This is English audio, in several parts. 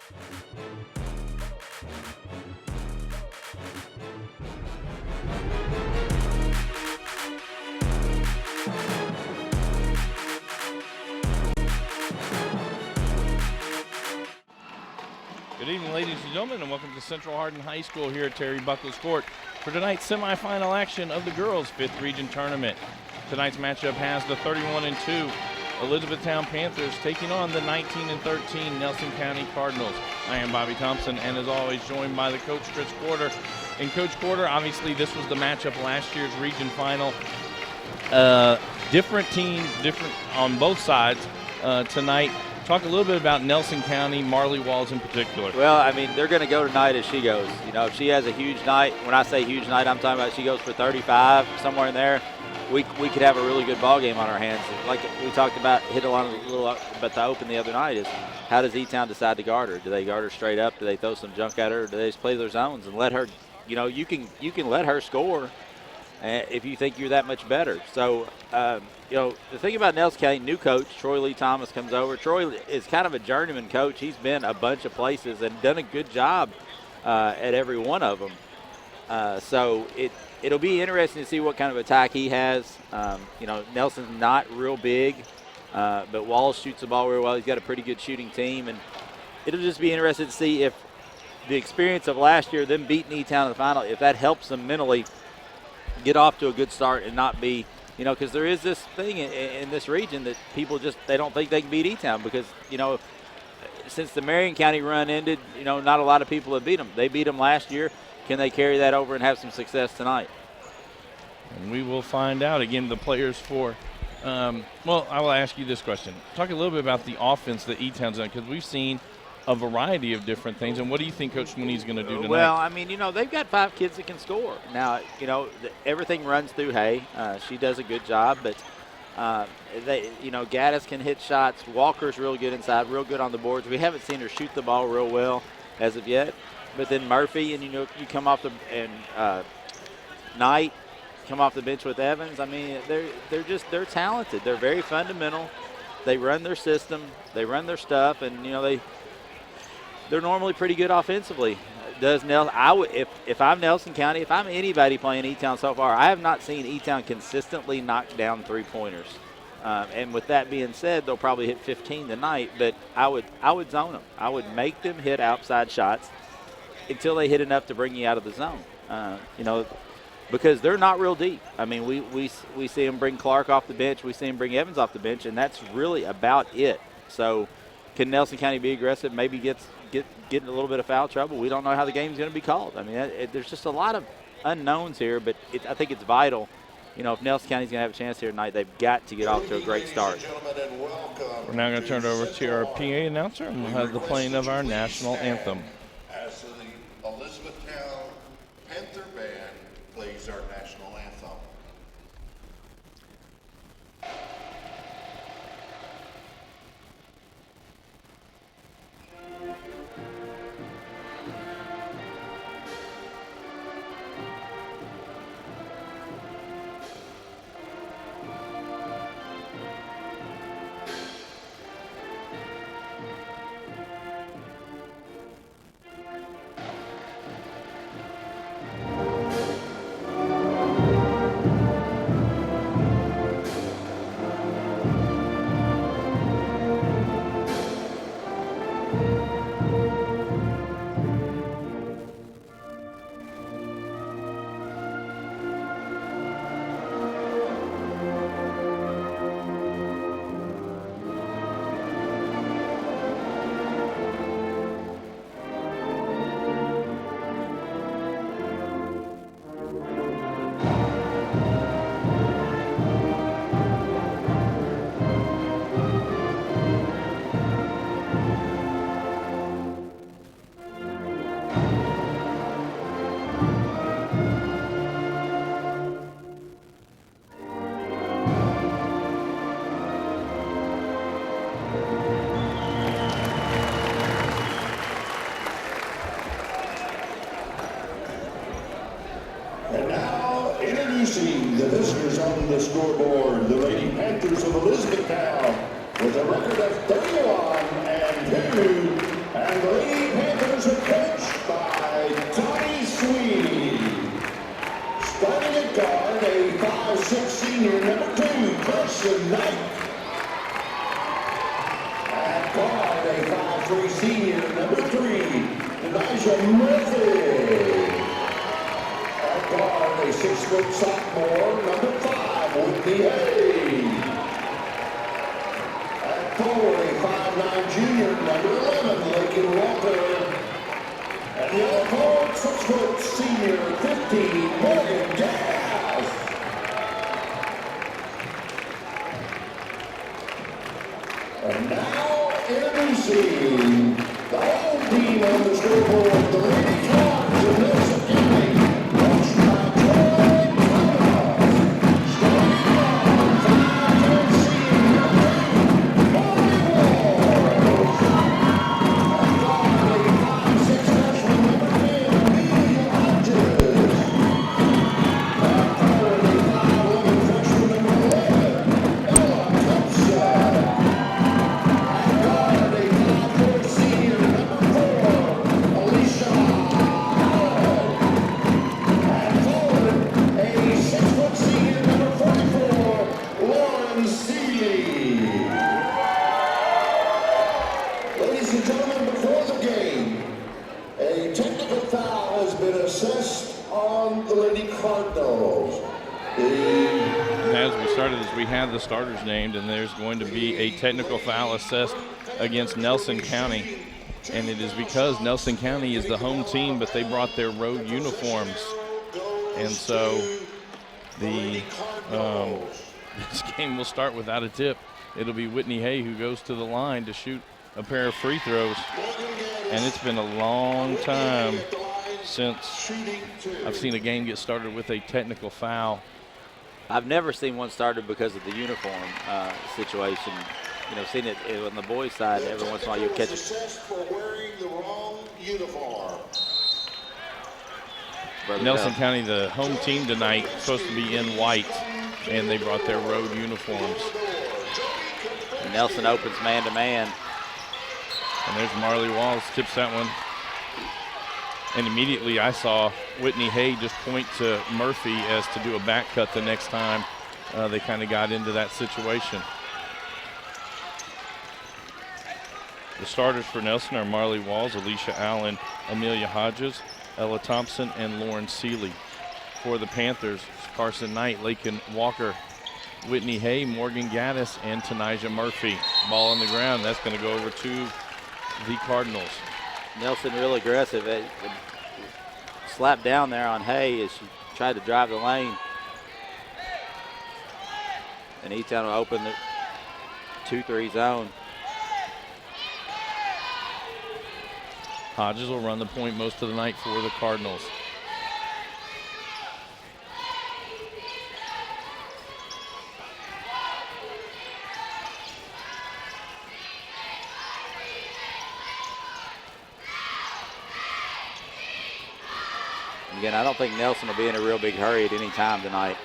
Good evening, ladies and gentlemen, and welcome to Central Hardin High School here at Terry Buckles Court for tonight's semifinal action of the girls' 5th region tournament. Tonight's matchup has the 31-2 Elizabethtown Panthers taking on the 19-13 Nelson County Cardinals. I am Bobby Thompson, and as always, joined by the coach, Chris Quarter. And Coach Quarter, obviously this was the matchup last year's region final. Different teams, different on both sides tonight. Talk a little bit about Nelson County, Marley Walls in particular. Well, I mean, they're going to go tonight as she goes. You know, if she has a huge night, when I say huge night, I'm talking about she goes for 35, somewhere in there, we could have a really good ball game on our hands. Like we talked about, hit a little about the open the other night, is how does E-Town decide to guard her? Do they guard her straight up? Do they throw some junk at her? Or do they just play their zones and let her, you know, you can let her score if you think you're that much better. So, you know, the thing about Nelson County, new coach, Troy Lee Thomas comes over. Troy is kind of a journeyman coach. He's been a bunch of places and done a good job at every one of them. So it'll be interesting to see what kind of attack he has. You know, Nelson's not real big, but Walls shoots the ball real well. He's got a pretty good shooting team, and it'll just be interesting to see if the experience of last year, them beating E-Town in the final, if that helps them mentally get off to a good start and not be, you know, because there is this thing in this region that people just, they don't think they can beat E-Town because, you know, since the Marion County run ended, you know, not a lot of people have beat them. They beat them last year. Can they carry that over and have some success tonight? And we will find out. Again, the players for, well, I will ask you this question. Talk a little bit about the offense that E-Town's done, because we've seen a variety of different things. And what do you think Coach Sweeney's going to do tonight? Well, I mean, you know, they've got 5 kids that can score. Now, you know, everything runs through Hay. She does a good job, but they, you know, Gaddis can hit shots. Walker's real good inside, real good on the boards. We haven't seen her shoot the ball real well as of yet. But then Murphy, and, you know, you come off Knight, come off the bench with Evans. I mean, they're talented. They're very fundamental. They run their system. They run their stuff, and, you know, they're normally pretty good offensively. Does Nelson? If I'm Nelson County, if I'm anybody playing E-Town so far, I have not seen E-Town consistently knock down 3-pointers. And with that being said, they'll probably hit 15 tonight. But I would zone them. I would make them hit outside shots until they hit enough to bring you out of the zone. You know, because they're not real deep. I mean, we see them bring Clark off the bench. We see them bring Evans off the bench, and that's really about it. So can Nelson County be aggressive? Maybe get in a little bit of foul trouble. We don't know how the game's going to be called. I mean, there's just a lot of unknowns here, but I think it's vital. You know, if Nelson County's going to have a chance here tonight, they've got to get off to a great start. We're now going to turn it over to our PA announcer, and we'll have the playing of our national anthem. As the Elizabethtown Panther Band plays our national anthem. And now, introducing the visitors on the scoreboard, the Lady Panthers of Elizabethtown, with a record of 31-2, and the Lady Carson Knight. At guard, a 5'3" senior, number 3, Elijah Murphy. At guard, a 6' sophomore, number 5, Whitney Hay. At forward, a 5'9" junior, number 11, Lakin Walker. And the other forward, 6' senior, 15, Morgan Gass. And now introducing the home team on the scoreboard, the Lady Clogs of Nelson County. Coached by Troy Thomas. Starting on 5'10" senior, Molly Walls. At guard, a 5'6" freshman, number 10, Amelia Hodges. At forward, a 5'11" freshman, number 11, Ella Thompson. At guard, a 5'4" senior, number 4, Alicia Allen. At forward, a 6' senior, number 44, Lauren Seeley. Ladies and gentlemen, before the game, a technical foul has been assessed on the Lady Cardinals. And as we started, we had the starters named, and there's going to be a technical foul assessed against Nelson County. And it is because Nelson County is the home team, but they brought their road uniforms. And so the this game will start without a tip. It'll be Whitney Hay who goes to the line to shoot a pair of free throws. And it's been a long time since I've seen a game get started with a technical foul. I've never seen one started because of the uniform situation. You know, seen it on the boys' side. Every once in a while, you'll catch it. For wearing the wrong uniform. Nelson County, the home team tonight, supposed to be in white, and they brought their road uniforms. And Nelson opens man-to-man. And there's Marley Walls, tips that one. And immediately I saw Whitney Hay just point to Murphy as to do a back cut the next time they kind of got into that situation. The starters for Nelson are Marley Walls, Alicia Allen, Amelia Hodges, Ella Thompson, and Lauren Seeley. For the Panthers, Carson Knight, Lakin Walker, Whitney Hay, Morgan Gaddis, and Tanijah Murphy. Ball on the ground. That's going to go over to the Cardinals. Nelson real aggressive. It slapped down there on Hay as she tried to drive the lane. And E-Town will open the 2-3 zone. Hodges will run the point most of the night for the Cardinals. Again, I don't think Nelson will be in a real big hurry at any time tonight.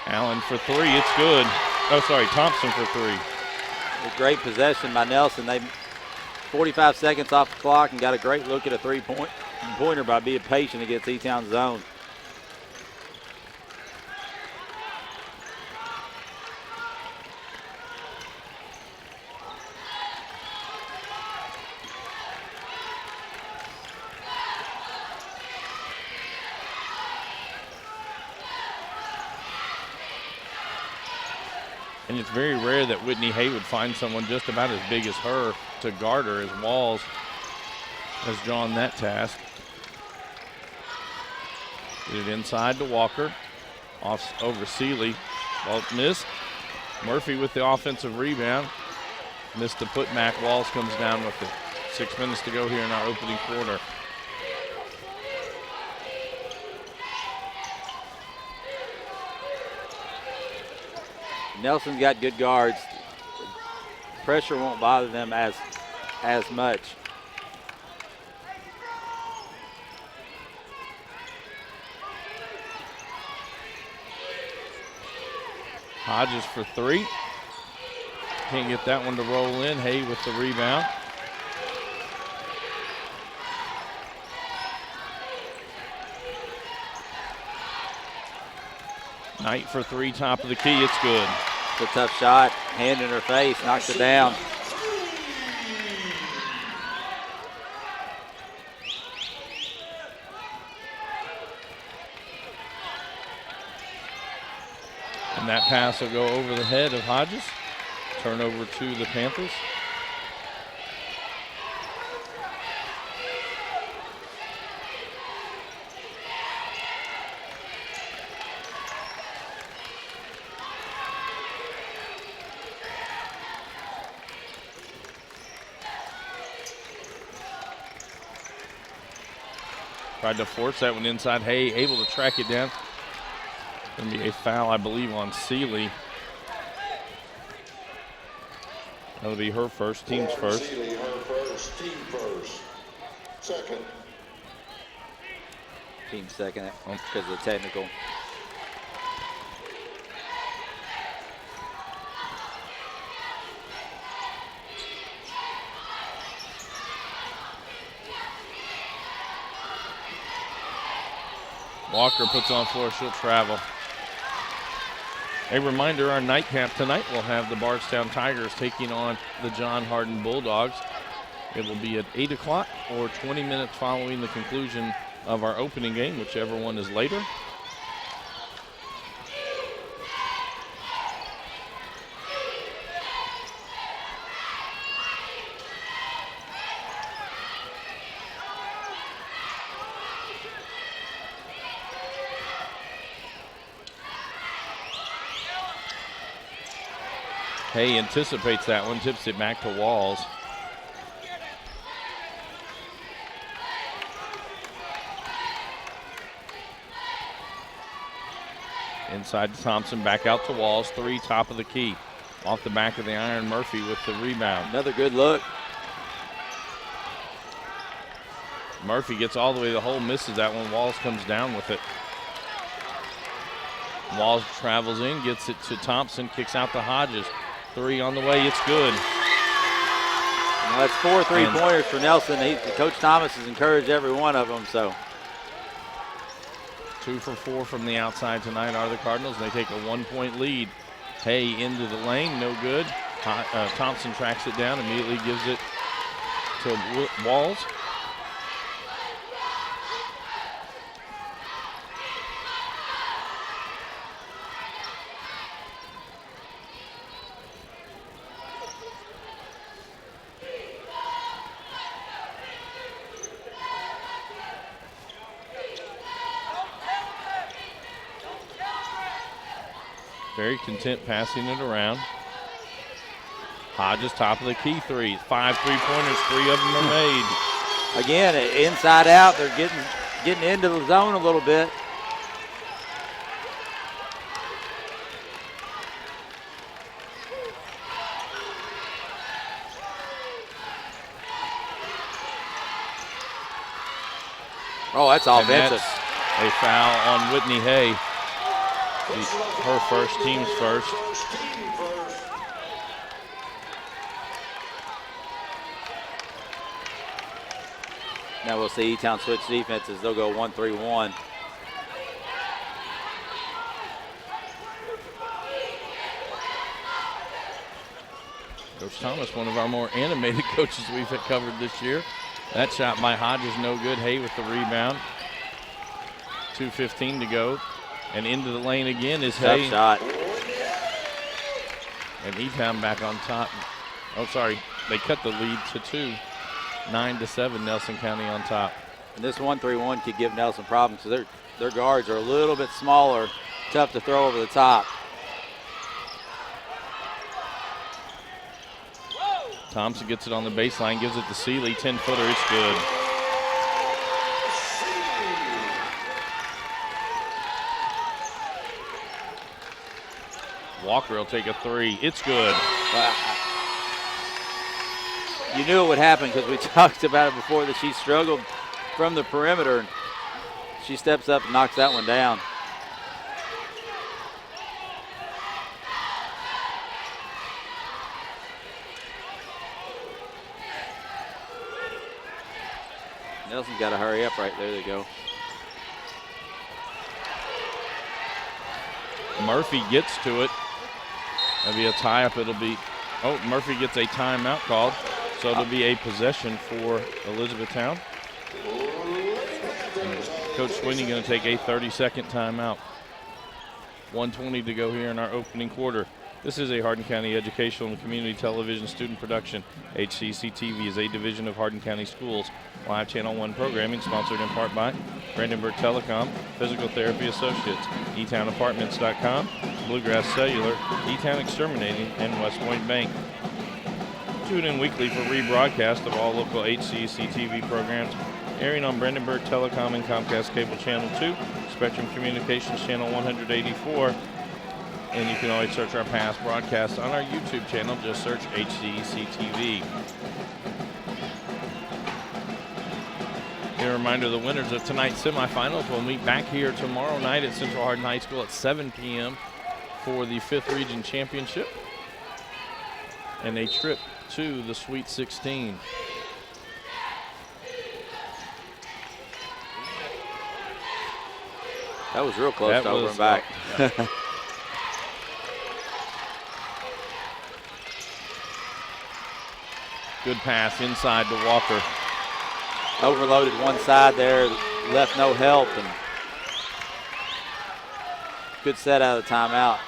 Allen for three, it's good. Oh, sorry, Thompson for three. A great possession by Nelson. They 45 seconds off the clock and got a great look at a three-pointer by being patient against E-Town's zone. And it's very rare that Whitney Hay would find someone just about as big as her to guard her, as Walls has drawn that task. Get it inside to Walker. Off over Seeley. Ball missed. Murphy with the offensive rebound. Missed the putback. Walls comes down with it. 6 minutes to go here in our opening quarter. Nelson's got good guards. Pressure won't bother them as much. Hodges for three. Can't get that one to roll in. Hay with the rebound. Knight for three, top of the key. It's good. It's a tough shot. Hand in her face, knocks it down. And that pass will go over the head of Hodges. Turnover to the Panthers. Tried to force that one inside. Hay able to track it down. Going to be a foul, I believe, on Seeley. That'll be her first, team's first. Seeley, her first, team first. Second. Team second because of the technical. Walker puts on floor, she'll travel. A reminder, our nightcap tonight will have the Bardstown Tigers taking on the John Hardin Bulldogs. It will be at 8 o'clock or 20 minutes following the conclusion of our opening game, whichever one is later. Hay anticipates that one, tips it back to Walls. Inside to Thompson, back out to Walls, three, top of the key. Off the back of the iron, Murphy with the rebound. Another good look. Murphy gets all the way to the hole, misses that one. Walls comes down with it. Walls travels in, gets it to Thompson, kicks out to Hodges. Three on the way, it's good. Now that's 4 3-pointers for Nelson. Coach Thomas has encouraged every one of them, so. 2 for 4 from the outside tonight are the Cardinals. They take a 1-point lead. Hay into the lane, no good. Thompson tracks it down, immediately gives it to Walls. Very content passing it around. Hodges, top of the key, three. 5 3-pointers, 3 of them are made. Again, inside out, they're getting into the zone a little bit. Oh, that's offensive. That's a foul on Whitney Hay. Her first, team's first. Now we'll see E-Town switch defenses. They'll go 1-3-1. Coach Thomas, one of our more animated coaches we've covered this year. That shot by Hodges, no good. Hay with the rebound. 2:15 to go. And into the lane again is Hay. Tough shot. And E-Town back on top. Oh, sorry. They cut the lead to 2. 9-7, Nelson County on top. And this 1-3-1 could give Nelson problems because their guards are a little bit smaller, tough to throw over the top. Thompson gets it on the baseline, gives it to Seeley. 10-footer, it's good. Walker will take a 3. It's good. You knew it would happen because we talked about it before that she struggled from the perimeter. She steps up and knocks that one down. Nelson's got to hurry up right there. There they go. Murphy gets to it. That'll be a tie-up. It'll be, oh, Murphy gets a timeout called, so it'll be a possession for Elizabethtown. Coach Sweeney going to take a 30-second timeout. 1:20 to go here in our opening quarter. This is a Hardin County Educational and Community Television student production. HCEC-TV is a division of Hardin County Schools. Live Channel 1 programming sponsored in part by Brandenburg Telecom, Physical Therapy Associates, eTownApartments.com, Bluegrass Cellular, eTown Exterminating, and West Point Bank. Tune in weekly for rebroadcast of all local HCEC-TV programs airing on Brandenburg Telecom and Comcast Cable Channel 2, Spectrum Communications Channel 184, and you can always search our past broadcasts on our YouTube channel. Just search HCEC-TV. A reminder, the winners of tonight's semifinals will meet back here tomorrow night at Central Hardin High School at 7 p.m. for the 5th Region Championship and a trip to the Sweet 16. That was real close to over and back. Good pass inside to Walker. Overloaded one side there, left no help, and good set out of the timeout.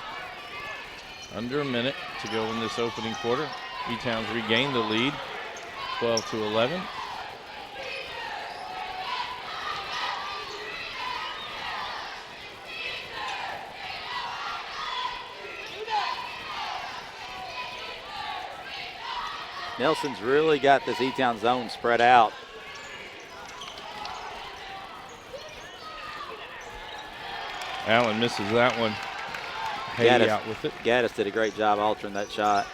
Under a minute to go in this opening quarter. E-Town's regained the lead, 12-11. Nelson's really got this E-Town zone spread out. Allen misses that one. Haiti out with it. Gaddis did a great job altering that shot.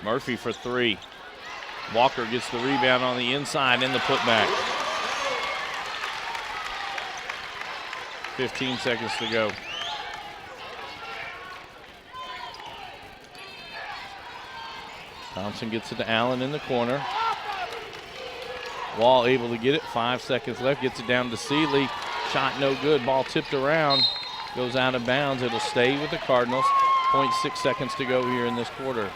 Murphy for three. Walker gets the rebound on the inside and the putback. 15 seconds to go. Thompson gets it to Allen in the corner. Wall able to get it. 5 seconds left. Gets it down to Seeley. Shot no good. Ball tipped around. Goes out of bounds. It'll stay with the Cardinals. 0.6 seconds to go here in this quarter.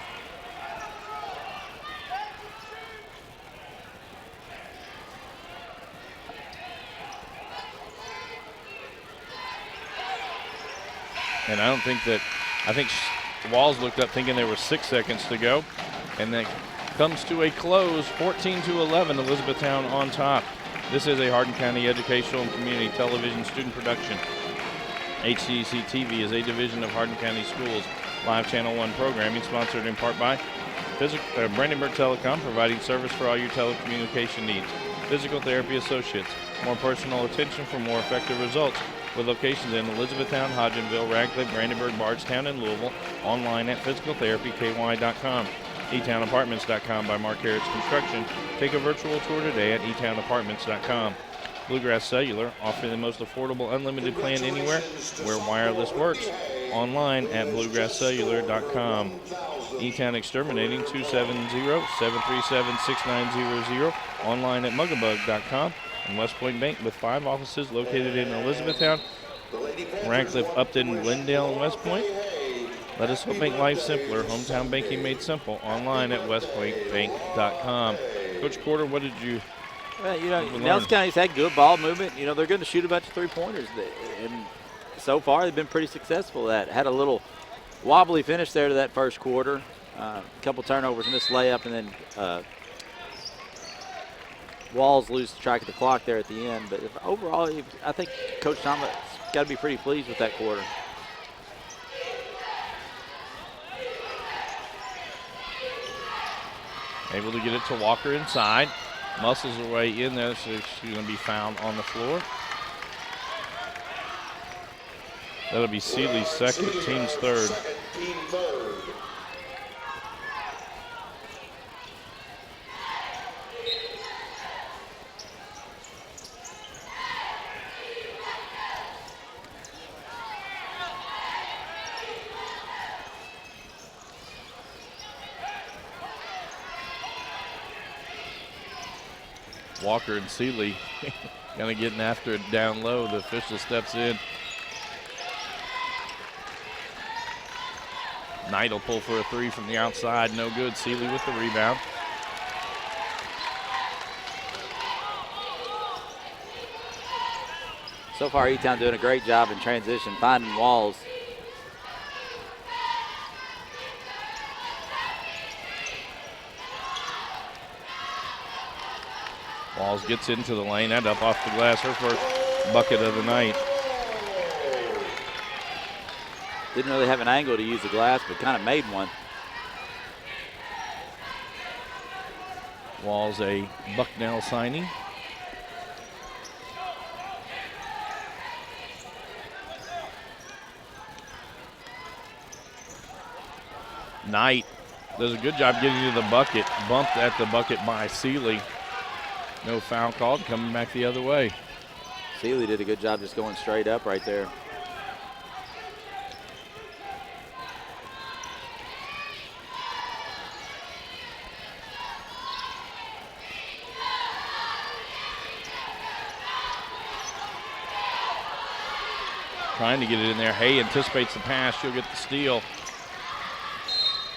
And I think Walls looked up thinking there were 6 seconds to go. And that comes to a close, 14-11, Elizabethtown on top. This is a Hardin County Educational and Community Television student production. HCEC-TV is a division of Hardin County Schools. Live Channel 1 programming sponsored in part by Brandenburg Telecom, providing service for all your telecommunication needs. Physical Therapy Associates, more personal attention for more effective results. With locations in Elizabethtown, Hodgenville, Radcliffe, Brandenburg, Bardstown, and Louisville. Online at physicaltherapyky.com. eTownApartments.com by Mark Harris Construction. Take a virtual tour today at eTownApartments.com. Bluegrass Cellular, offering the most affordable unlimited plan anywhere where wireless works. Online at bluegrasscellular.com. eTown Exterminating, 270-737-6900. Online at muggabug.com. And West Point Bank with 5 offices located in Elizabethtown, Radcliffe, Upton, Glendale, and West Point. Let us help make life simpler. Hometown banking made simple. Online at westpointbank.com. Coach Porter, what did you Well, Nelson County's had good ball movement. They're going to shoot a bunch of three-pointers. And so far, they've been pretty successful at that. Had a little wobbly finish there to that first quarter. A couple turnovers, missed layup, and then Walls lose track of the clock there at the end. But overall, I think Coach Thomas got to be pretty pleased with that quarter. Able to get it to Walker inside. Muscles her way in there, so she's going to be fouled on the floor. That'll be Seeley's second, team's third. Walker and Seeley kind of getting after it down low. The official steps in. Knight will pull for a three from the outside. No good. Seeley with the rebound. So far, E-Town doing a great job in transition, finding Walls. Walls gets into the lane, and up off the glass, her first bucket of the night. Didn't really have an angle to use the glass, but kind of made one. Walls a Bucknell signing. Knight does a good job getting to the bucket. Bumped at the bucket by Seeley. No foul called, coming back the other way. Seeley did a good job just going straight up right there. Trying to get it in there. Hay anticipates the pass. She'll get the steal.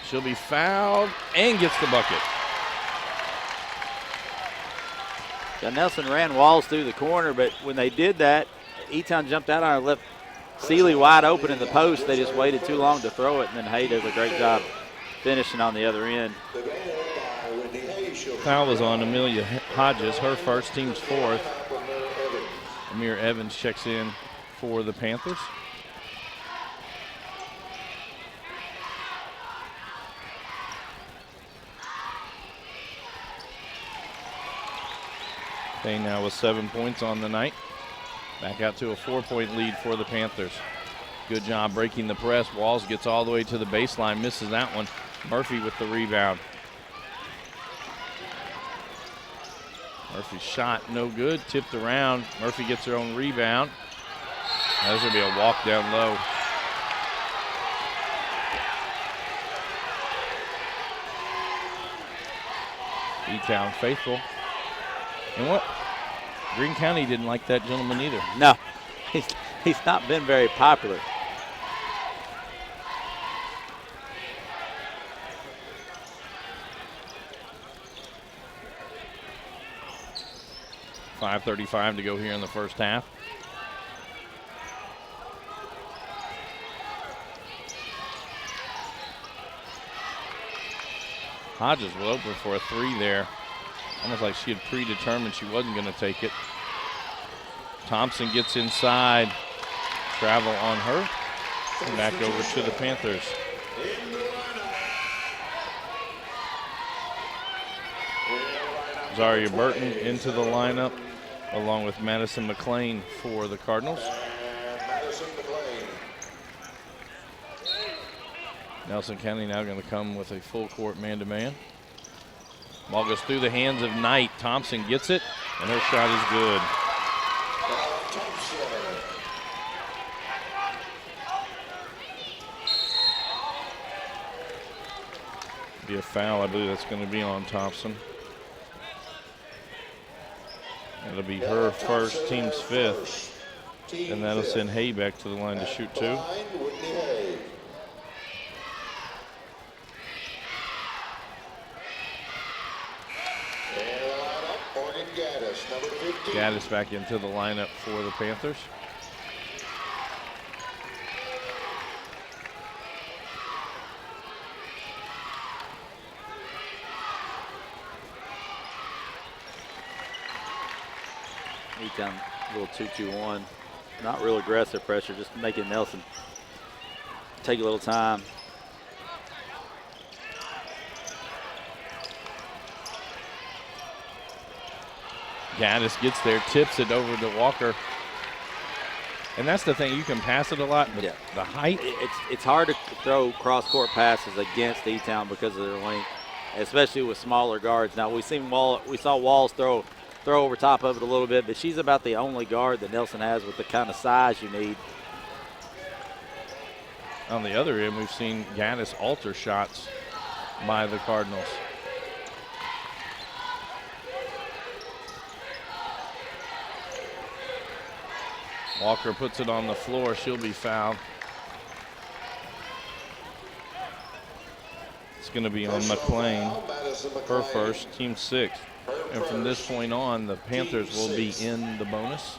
She'll be fouled and gets the bucket. Yeah, Nelson ran Walls through the corner, but when they did that, E-Town jumped out on her, left Seeley wide open in the post. They just waited too long to throw it, and then Hay does a great job finishing on the other end. Foul was on Amelia Hodges, her first, team's fourth. Amir Evans checks in for the Panthers. They now with 7 points on the night. Back out to a 4-point lead for the Panthers. Good job breaking the press. Walls gets all the way to the baseline, misses that one. Murphy with the rebound. Murphy's shot no good, tipped around. Murphy gets her own rebound. That's gonna be a walk down low. E-Town faithful. And what? Greene County didn't like that gentleman either. No, he's not been very popular. .535 to go here in the first half. Hodges will open for a three there. Almost like she had predetermined she wasn't going to take it. Thompson gets inside. Travel on her. And back over to the Panthers. Zaria Burton into the lineup, along with Madison McLean for the Cardinals. Nelson County now going to come with a full court man-to-man. Ball goes through the hands of Knight. Thompson gets it, and her shot is good. Be a foul, I believe that's going to be on Thompson. That'll be her first, team's fifth. And that'll send Hay back to the line to shoot two. Gaddis back into the lineup for the Panthers. E-Town, a little 2-2-1. Not real aggressive pressure, just making Nelson take a little time. Gaddis gets there, tips it over to Walker. And that's the thing, you can pass it a lot, but Yeah. the height. It's hard to throw cross-court passes against E-Town because of their length, especially with smaller guards. Now we saw Walls throw over top of it a little bit, but she's about the only guard that Nelson has with the kind of size you need. On the other end, we've seen Gaddis alter shots by the Cardinals. Walker puts it on the floor. She'll be fouled. It's going to be on McLean, her first, team 6. And from this point on, the Panthers will be in the bonus.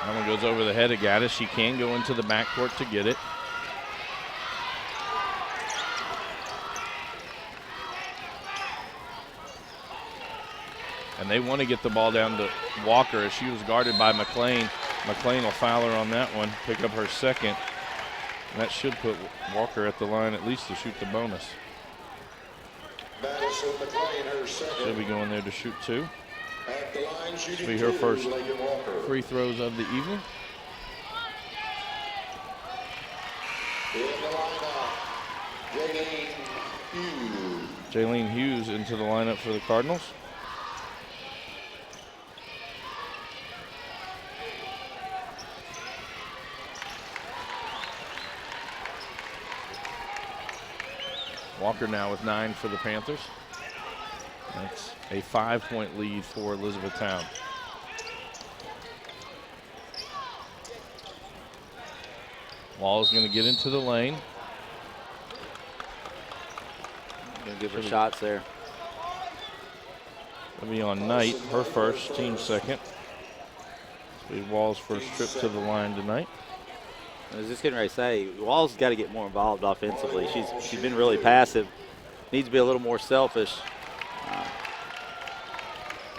That one goes over the head of Gaddis. She can go into the backcourt to get it. And they want to get the ball down to Walker as she was guarded by McLean. McLean will foul her on that one, pick up her second. And that should put Walker at the line at least to shoot the bonus. Madison McLean, her second. She'll be going there to shoot 2. At the line, shooting Be her 2, first Megan Walker. free throws of the evening. In the lineup, Jaylene Hughes. Jaylene Hughes into the lineup for the Cardinals. Walker now with 9 for the Panthers. That's a 5-point lead for Elizabethtown. Wall's going to get into the lane. Gonna give her shots there. It'll be on Knight, her first, team second. This will be Wall's first trip to the line tonight. I was just getting ready to say, Wall's got to get more involved offensively. She's been really passive. Needs to be a little more selfish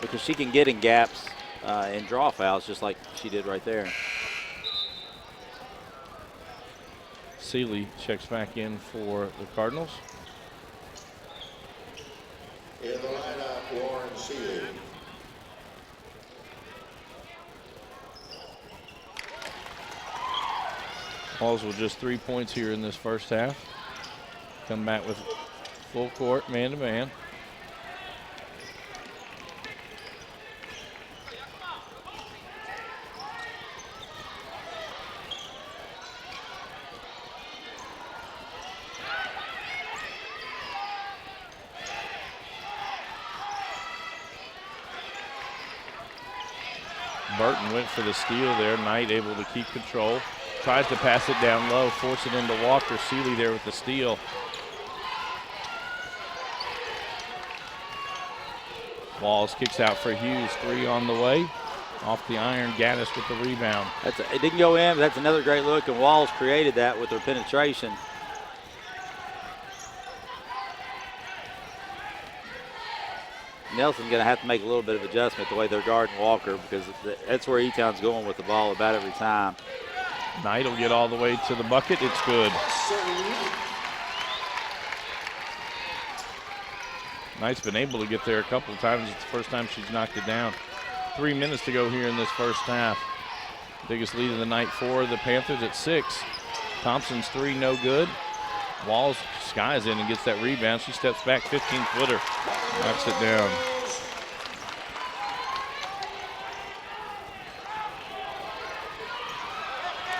because she can get in gaps and draw fouls just like she did right there. Seeley checks back in for the Cardinals. In the lineup, Lauren Seeley. Walls with just 3 points here in this first half. Come back with full court, man-to-man. Burton went for the steal there. Knight able to keep control. Tries to pass it down low, force it into Walker. Seeley there with the steal. Walls kicks out for Hughes. 3 on the way. Off the iron, Gaddis with the rebound. It didn't go in, but that's another great look, and Walls created that with her penetration. Nelson's going to have to make a little bit of adjustment the way they're guarding Walker because that's where E-Town's going with the ball about every time. Knight will get all the way to the bucket. It's good. Knight's been able to get there a couple of times. It's the first time she's knocked it down. 3 minutes to go here in this first half. Biggest lead of the night for the Panthers at 6. Thompson's 3 no good. Walls skies in and gets that rebound. She steps back, 15-footer, knocks it down.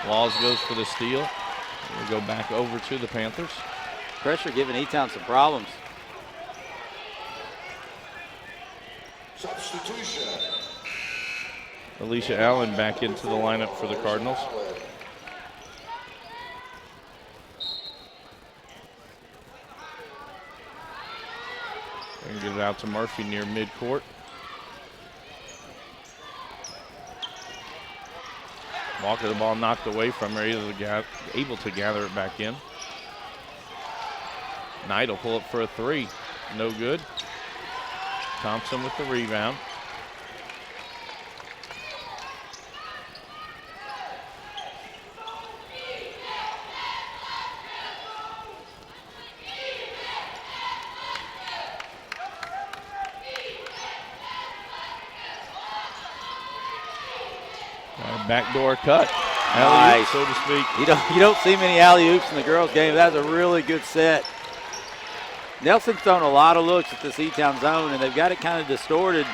Walls goes for the steal. We go back over to the Panthers. Pressure giving E-Town some problems. Substitution. Alicia Allen back into the lineup for the Cardinals. And get it out to Murphy near midcourt. Walker, the ball knocked away from her, able to gather it back in. Knight will pull up for a 3. No good. Thompson with the rebound. Backdoor cut. Nice, so to speak. You don't see many alley-oops in the girls' game. That was a really good set. Nelson's thrown a lot of looks at this E-Town zone, and they've got it kind of distorted,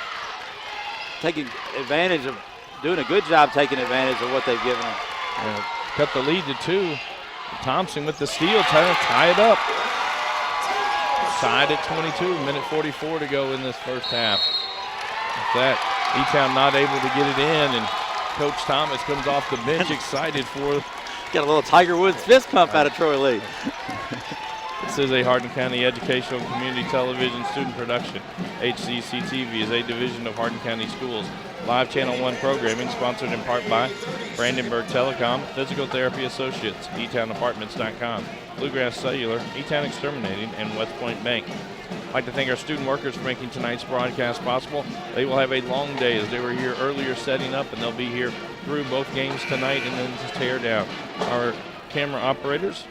taking advantage of, doing a good job taking advantage of what they've given them. Cut the lead to 2. Thompson with the steal, trying to tie it up. Tied at 22, minute 44 to go in this first half. With that, E-Town not able to get it in, and Coach Thomas comes off the bench excited for. Got a little Tiger Woods fist pump out of Troy Lee. This is a Hardin County Educational and Community Television student production. HCEC-TV is a division of Hardin County Schools. Live Channel 1 programming sponsored in part by Brandenburg Telecom, Physical Therapy Associates, eTownApartments.com, Bluegrass Cellular, E-Town Exterminating, and West Point Bank. I'd like to thank our student workers for making tonight's broadcast possible. They will have a long day as they were here earlier setting up, and they'll be here through both games tonight and then to tear down. Our camera operators,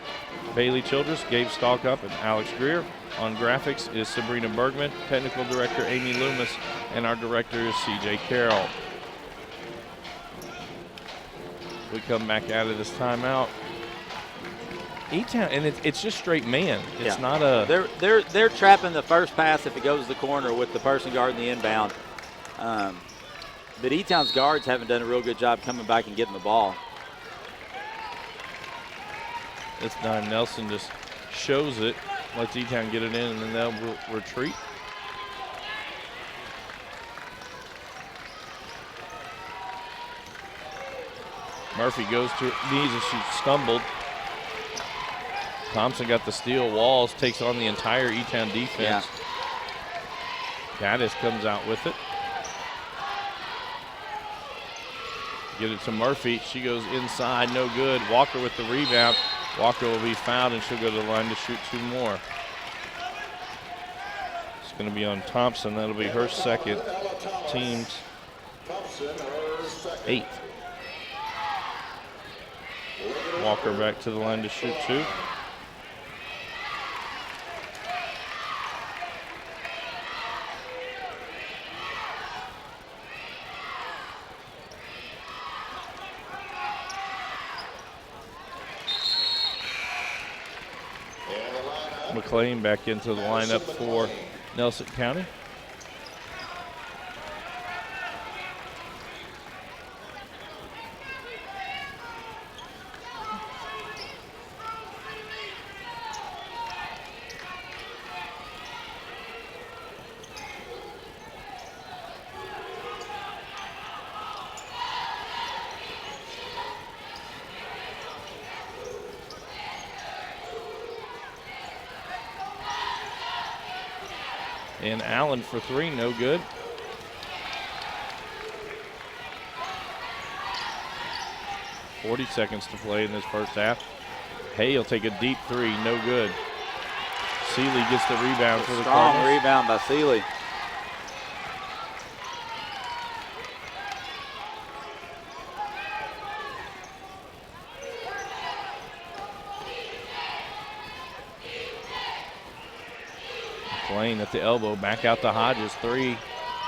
Bailey Childress, Gabe Stalkup, and Alex Greer. On graphics is Sabrina Bergman, technical director Amy Loomis, and our director is CJ Carroll. We come back out of this timeout. E-Town, and it's just straight man. It's not a. They're trapping the first pass if it goes to the corner with the person guarding the inbound. But E-Town's guards haven't done a real good job coming back and getting the ball. This time Nelson just shows it, lets E-Town get it in, and then they'll retreat. Murphy goes to her knees as she stumbled. Thompson got the steal. Walls takes on the entire E-Town defense. Gaddis comes out with it. Get it to Murphy. She goes inside, no good. Walker with the rebound. Walker will be fouled, and she'll go to the line to shoot two more. It's going to be on Thompson. That'll be her second. Team's 8th. Walker back to the line to shoot two. McLean back into the lineup for Nelson County. And Allen for three, no good. .40 seconds to play in this first half. Hay will take a deep three, no good. Seeley gets the rebound for the Cardinals. Strong Cardinals. rebound by Seeley. McLean at the elbow, back out to Hodges, three.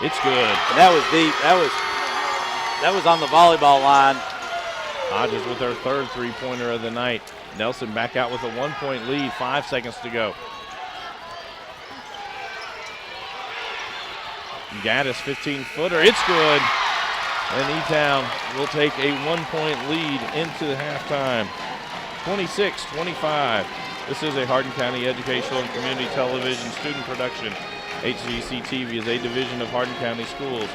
It's good. And that was deep. That was on the volleyball line. Hodges with her third three-pointer of the night. Nelson back out with a 1-point lead, 5 seconds to go. Gaddis 15-footer, it's good. And E-Town will take a 1-point lead into the halftime. 26-25. This is a Hardin County Educational and Community Television student production. HCEC-TV is a division of Hardin County Schools.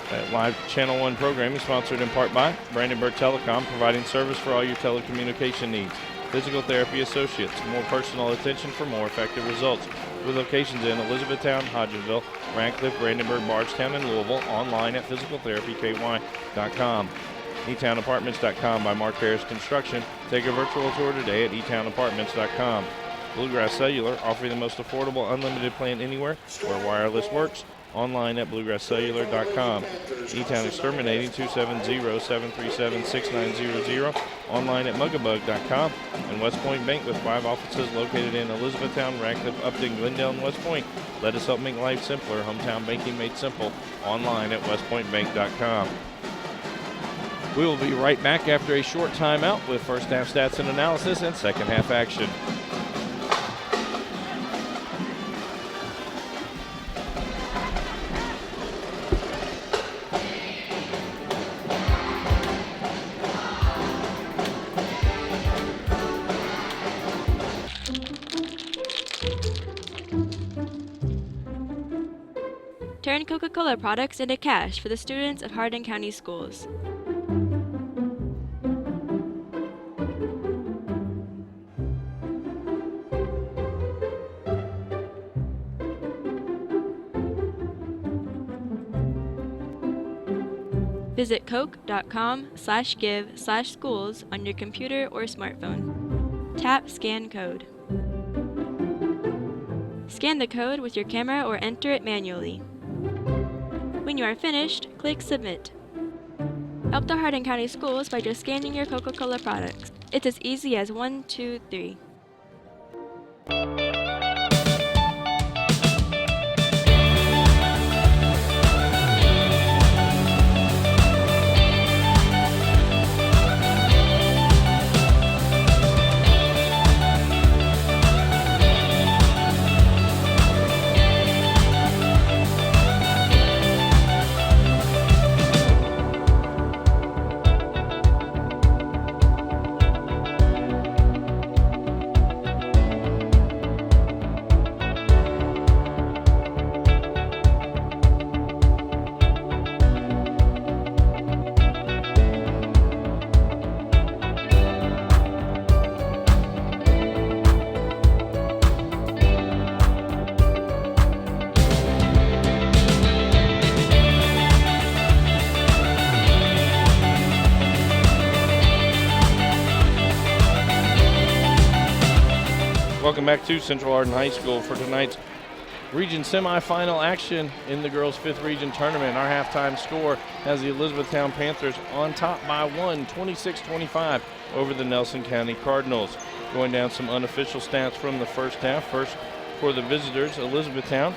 That live Channel 1 programming sponsored in part by Brandenburg Telecom, providing service for all your telecommunication needs. Physical Therapy Associates, more personal attention for more effective results. With locations in Elizabethtown, Hodgenville, Radcliffe, Brandenburg, Bardstown, and Louisville. Online at physicaltherapyky.com. eTownApartments.com by Mark Harris Construction. Take a virtual tour today at eTownApartments.com. Bluegrass Cellular, offering the most affordable unlimited plan anywhere where wireless works. Online at bluegrasscellular.com. E-Town Exterminating, 270-737-6900. Online at mugabug.com. And West Point Bank with 5 offices located in Elizabethtown, Radcliffe, Upton, Glendale, and West Point. Let us help make life simpler. Hometown banking made simple. Online at westpointbank.com. We will be right back after a short timeout with first half stats and analysis and second half action. Turn Coca-Cola products into cash for the students of Hardin County Schools. Visit coke.com/give/schools on your computer or smartphone. Tap Scan Code. Scan the code with your camera or enter it manually. When you are finished, click Submit. Help the Hardin County Schools by just scanning your Coca-Cola products. It's as easy as 1, 2, 3. Welcome back to Central Hardin High School for tonight's region semifinal action in the girls' 5th region tournament. Our halftime score has the Elizabethtown Panthers on top by 1, 26-25 over the Nelson County Cardinals. Going down some unofficial stats from the first half. First for the visitors, Elizabethtown,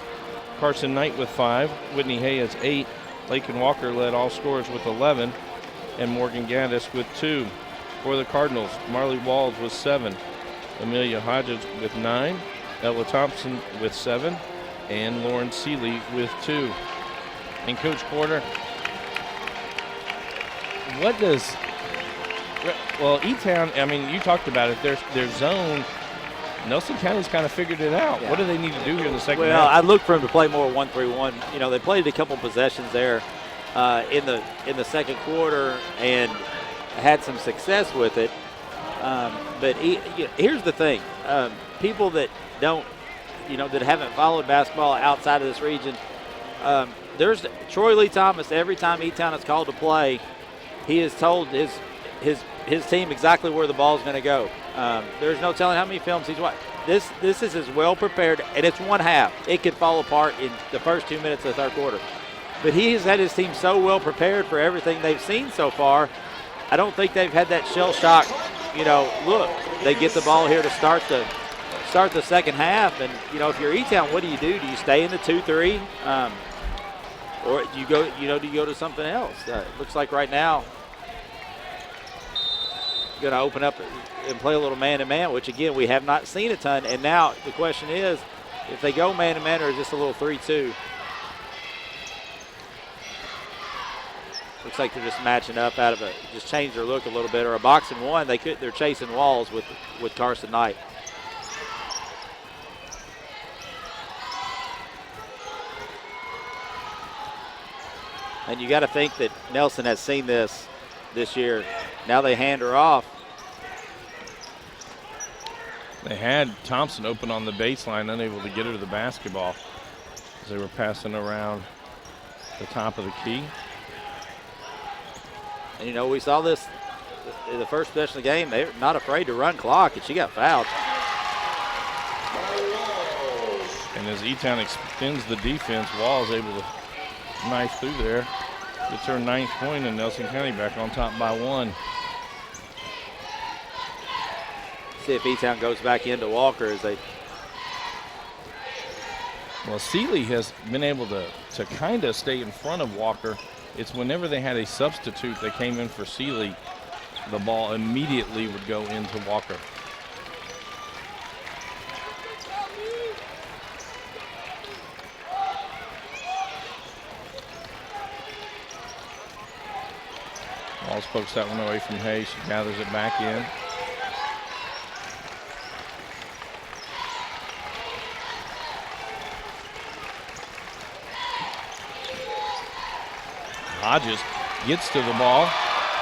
Carson Knight with 5, Whitney Hay has 8, Lakin Walker led all scorers with 11, and Morgan Gaddis with 2. For the Cardinals, Marley Walls with 7, Amelia Hodges with 9, Ella Thompson with 7, and Lauren Seeley with 2. And Coach Porter, what does, well, E-Town, I mean, you talked about it, their zone, Nelson County's kind of figured it out. Yeah. What do they need to do here in the second half? Well, I look for them to play more 1-3-1. You know, they played a couple possessions there in the second quarter and had some success with it. But here's the thing: people that don't, that haven't followed basketball outside of this region, there's Troy Lee Thomas. Every time E-Town is called to play, he has told his team exactly where the ball's going to go. There's no telling how many films he's watched. This is as well prepared, and it's one half. It could fall apart in the first 2 minutes of the third quarter. But he has had his team so well prepared for everything they've seen so far. I don't think they've had that shell shock. Look, they get the ball here to start the second half, and if you're E-Town, what do you do? Do you stay in the 2-3, or do you go? Do you go to something else? Looks like right now, going to open up and play a little man-to-man, which again we have not seen a ton. And now the question is, if they go man-to-man, or is this a little 3-2? Looks like they're just matching up out of just change their look a little bit, or a box and one. They're chasing walls with Carson Knight. And you got to think that Nelson has seen this year. Now they hand her off. They had Thompson open on the baseline, unable to get her to the basketball as they were passing around the top of the key. And we saw this in the first possession of the game. They're not afraid to run clock, and she got fouled. And as E-Town extends the defense, Wall is able to knife through there. Gets her 9th point, and Nelson County back on top by 1. See if E-Town goes back into Walker as they. Well, Seeley has been able to kind of stay in front of Walker. It's whenever they had a substitute that came in for Seeley, the ball immediately would go into Walker. Walls pokes that one away from Hay. She gathers it back in. Hodges gets to the ball.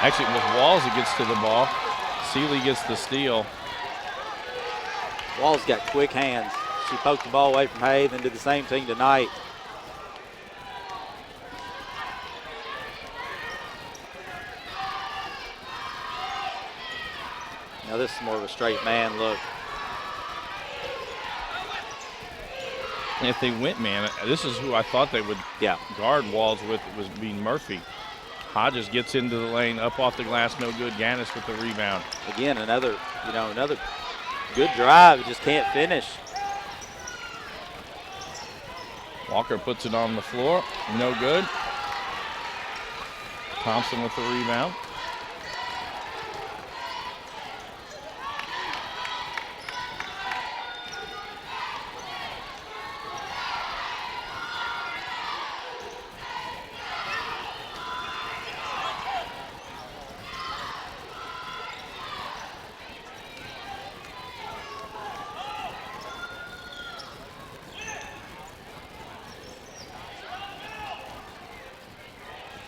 Actually, with Walls, it gets to the ball. Seeley gets the steal. Walls got quick hands. She poked the ball away from Hay, then did the same thing tonight. Now this is more of a straight man look. If they went man, this is who I thought they would guard Walls with, was being Murphy. Hodges gets into the lane, up off the glass, no good. Ganis with the rebound. Again, another good drive, just can't finish. Walker puts it on the floor, no good. Thompson with the rebound.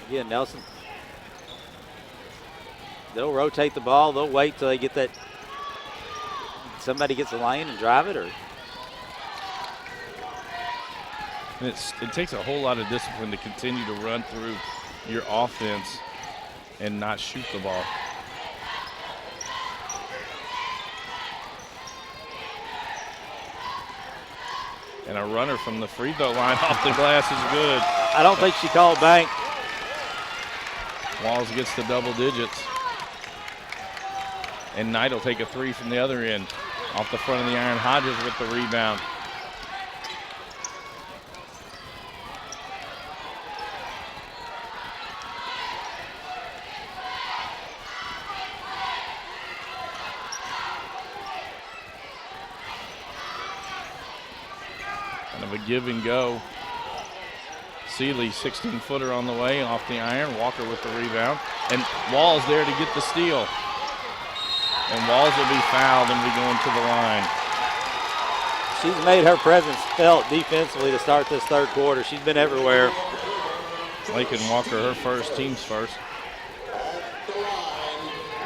Again, Nelson. They'll rotate the ball. They'll wait till they get that. Somebody gets the lane and drive it, or. And it takes a whole lot of discipline to continue to run through your offense and not shoot the ball. And a runner from the free throw line off the glass is good. I don't think she called bank. Walls gets to double digits. And Knight will take a three from the other end. Off the front of the iron, Hodges with the rebound. Kind of a give and go. Seeley, 16-footer on the way, off the iron. Walker with the rebound. And Walls there to get the steal. And Walls will be fouled and be going to the line. She's made her presence felt defensively to start this third quarter. She's been everywhere. Lakin Walker, her first, team's first.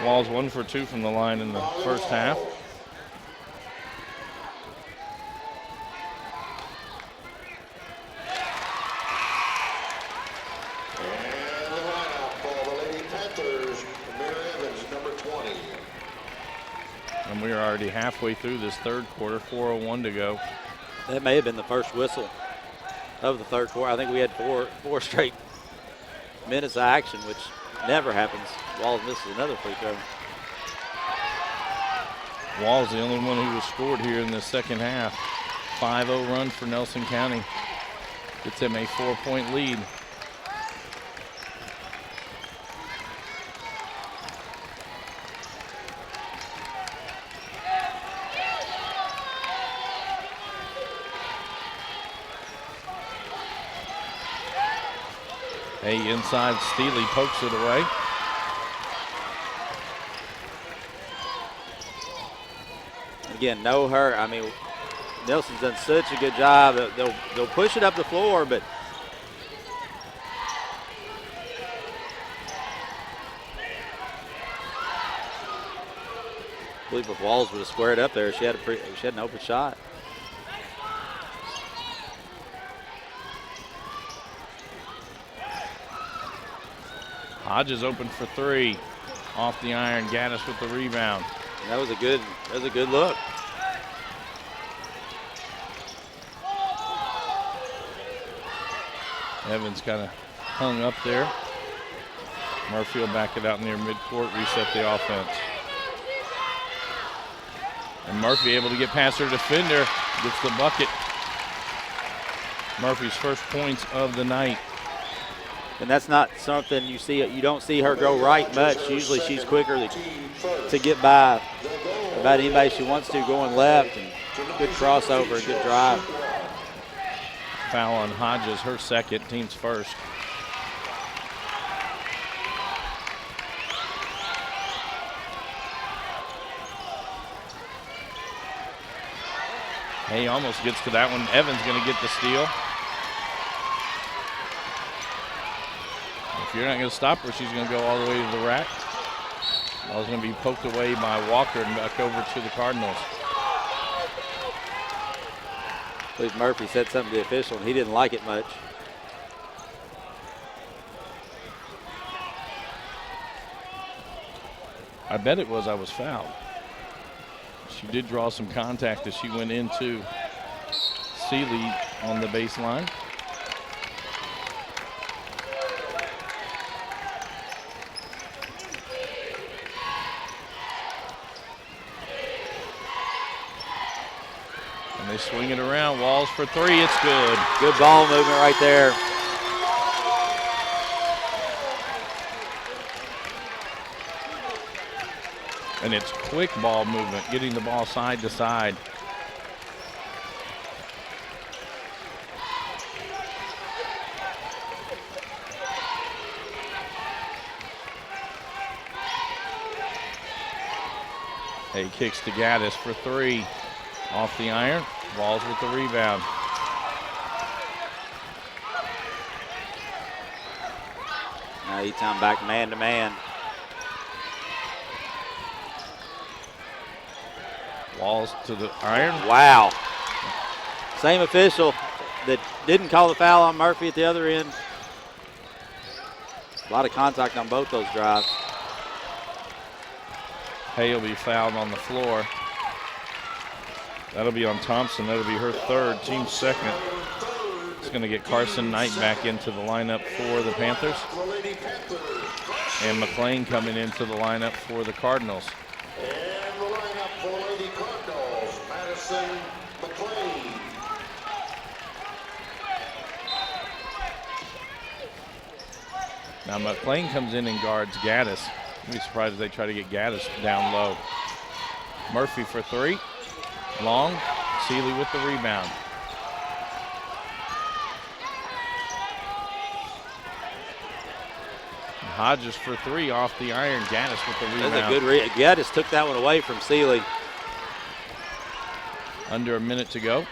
Walls 1 for 2 from the line in the first half. And the lineup for the Lady Panthers, number 20. And we are already halfway through this third quarter, 4:01 to go. That may have been the first whistle of the third quarter. I think we had four straight minutes of action, which never happens. Walls misses another free throw. Walls the only one who was scored here in the second half. 5-0 run for Nelson County. Gets them a 4-point lead. Hey, inside, Steely pokes it away. Again, no hurt. I mean, Nelson's done such a good job. They'll push it up the floor, but I believe if Walls would have squared up there, she had an open shot. Hodges open for three. Off the iron, Gaddis with the rebound. That was a good look. Evans kind of hung up there. Murphy will back it out near midcourt, reset the offense. And Murphy able to get past her defender, gets the bucket. Murphy's first points of the night. And that's not something you see. You don't see her go right much. Usually she's quicker to get by about anybody she wants to going left. And good crossover, good drive. Foul on Hodges, her second, team's first. He almost gets to that one. Evans going to get the steal. If you're not going to stop her, she's going to go all the way to the rack. Ball's going to be poked away by Walker and back over to the Cardinals. I believe Murphy said something to the official, and he didn't like it much. I bet it was I was fouled. She did draw some contact as she went into Seeley on the baseline. And they swing it around. Walls for three. It's good. Good ball movement right there. And it's quick ball movement, getting the ball side to side. He kicks to Gaddis for three. Off the iron. Walls with the rebound. Now E-Town back man to man. Walls to the iron. Wow. Same official that didn't call the foul on Murphy at the other end. A lot of contact on both those drives. Hay will be fouled on the floor. That'll be on Thompson. That'll be her third, team second. It's going to get Carson Knight back into the lineup for the Panthers. And McLean coming into the lineup for the Cardinals. And the lineup for Lady Cardinals, Madison McLean. Now McLean comes in and guards Gaddis. I'd be surprised if they try to get Gaddis down low. Murphy for three. Long. Seeley with the rebound. Hodges for three off the iron. Gaddis with the rebound. That's a good Gaddis took that one away from Seeley. Under a minute to go.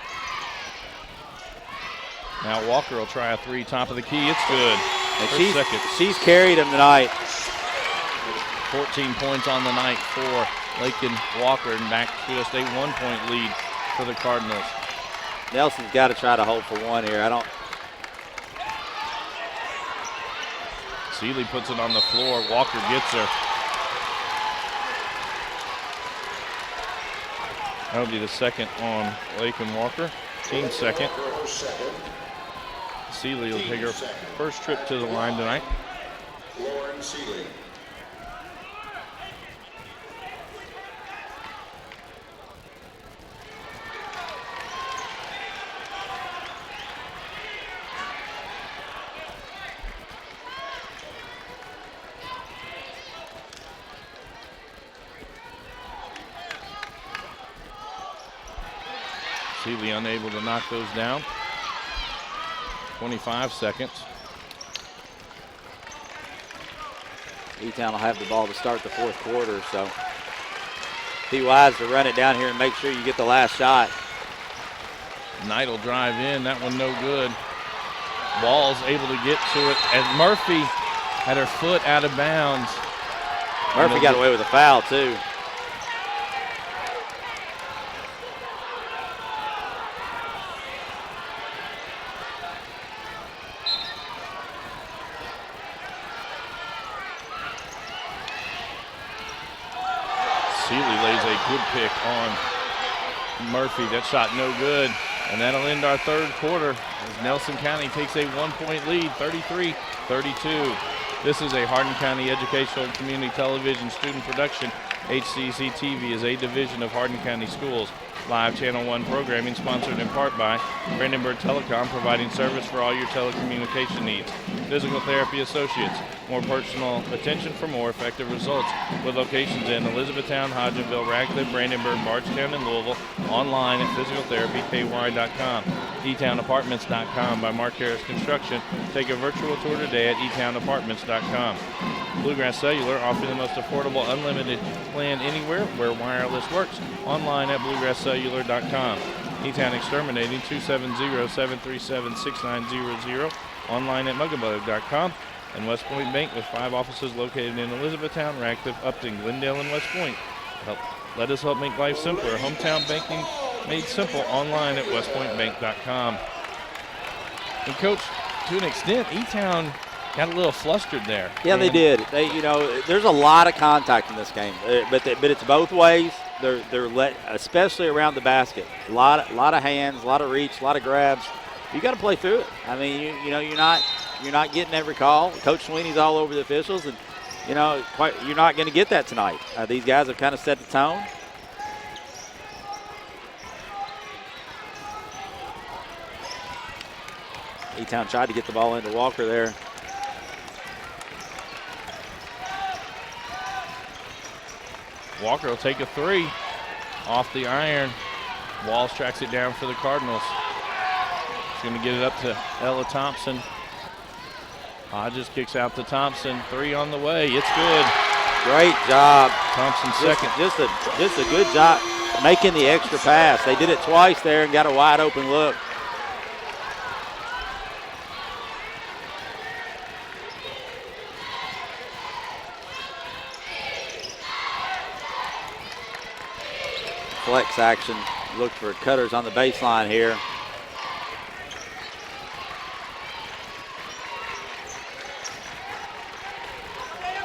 Now Walker will try a three, top of the key. It's good. And she's carried him tonight. 14 points on the night for Lakin Walker, and back to just a 1-point lead for the Cardinals. Nelson's got to try to hold for one here. Seeley puts it on the floor. Walker gets her. That'll be the second on Lakin Walker. Team second. Seeley will take her first trip to the line tonight. Lauren Seeley. Seeley unable to knock those down. 25 seconds. E-Town will have the ball to start the fourth quarter, so be wise to run it down here and make sure you get the last shot. Knight will drive in. That one no good. Ball's able to get to it. And Murphy had her foot out of bounds. Murphy got away with a foul, too. Seeley lays a good pick on Murphy. That shot no good. And that'll end our third quarter as Nelson County takes a 1-point lead, 33-32. This is a Hardin County Educational Community Television student production. HCEC-TV is a division of Hardin County Schools. Live Channel 1 programming sponsored in part by Brandenburg Telecom, providing service for all your telecommunication needs. Physical Therapy Associates, more personal attention for more effective results, with locations in Elizabethtown, Hodgenville, Radcliffe, Brandenburg, Bardstown, and Louisville. Online at physicaltherapyky.com. eTownApartments.com by Mark Harris Construction. Take a virtual tour today at eTownApartments.com. Bluegrass Cellular, offering the most affordable unlimited plan anywhere where wireless works. Online at bluegrasscellular.com. E-Town Exterminating, 270-737-6900. Online at mugabug.com. And West Point Bank, with 5 offices located in Elizabethtown, Radcliffe, Upton, Glendale, and West Point. Let us help make life simpler. Hometown banking made simple online at westpointbank.com. And Coach, to an extent, E-Town got a little flustered there. Yeah, they did. There's a lot of contact in this game, but it's both ways. They're especially around the basket. A lot of hands, a lot of reach, a lot of grabs. You got to play through it. I mean, you're not getting every call. Coach Sweeney's all over the officials, and you're not going to get that tonight. These guys have kind of set the tone. E-Town tried to get the ball into Walker there. Walker will take a 3 off the iron. Walls tracks it down for the Cardinals. He's going to get it up to Ella Thompson. Hodges kicks out to Thompson. 3 on the way. It's good. Great job. Thompson second. Just a good job making the extra pass. They did it twice there and got a wide open look. Flex action. Look for cutters on the baseline here.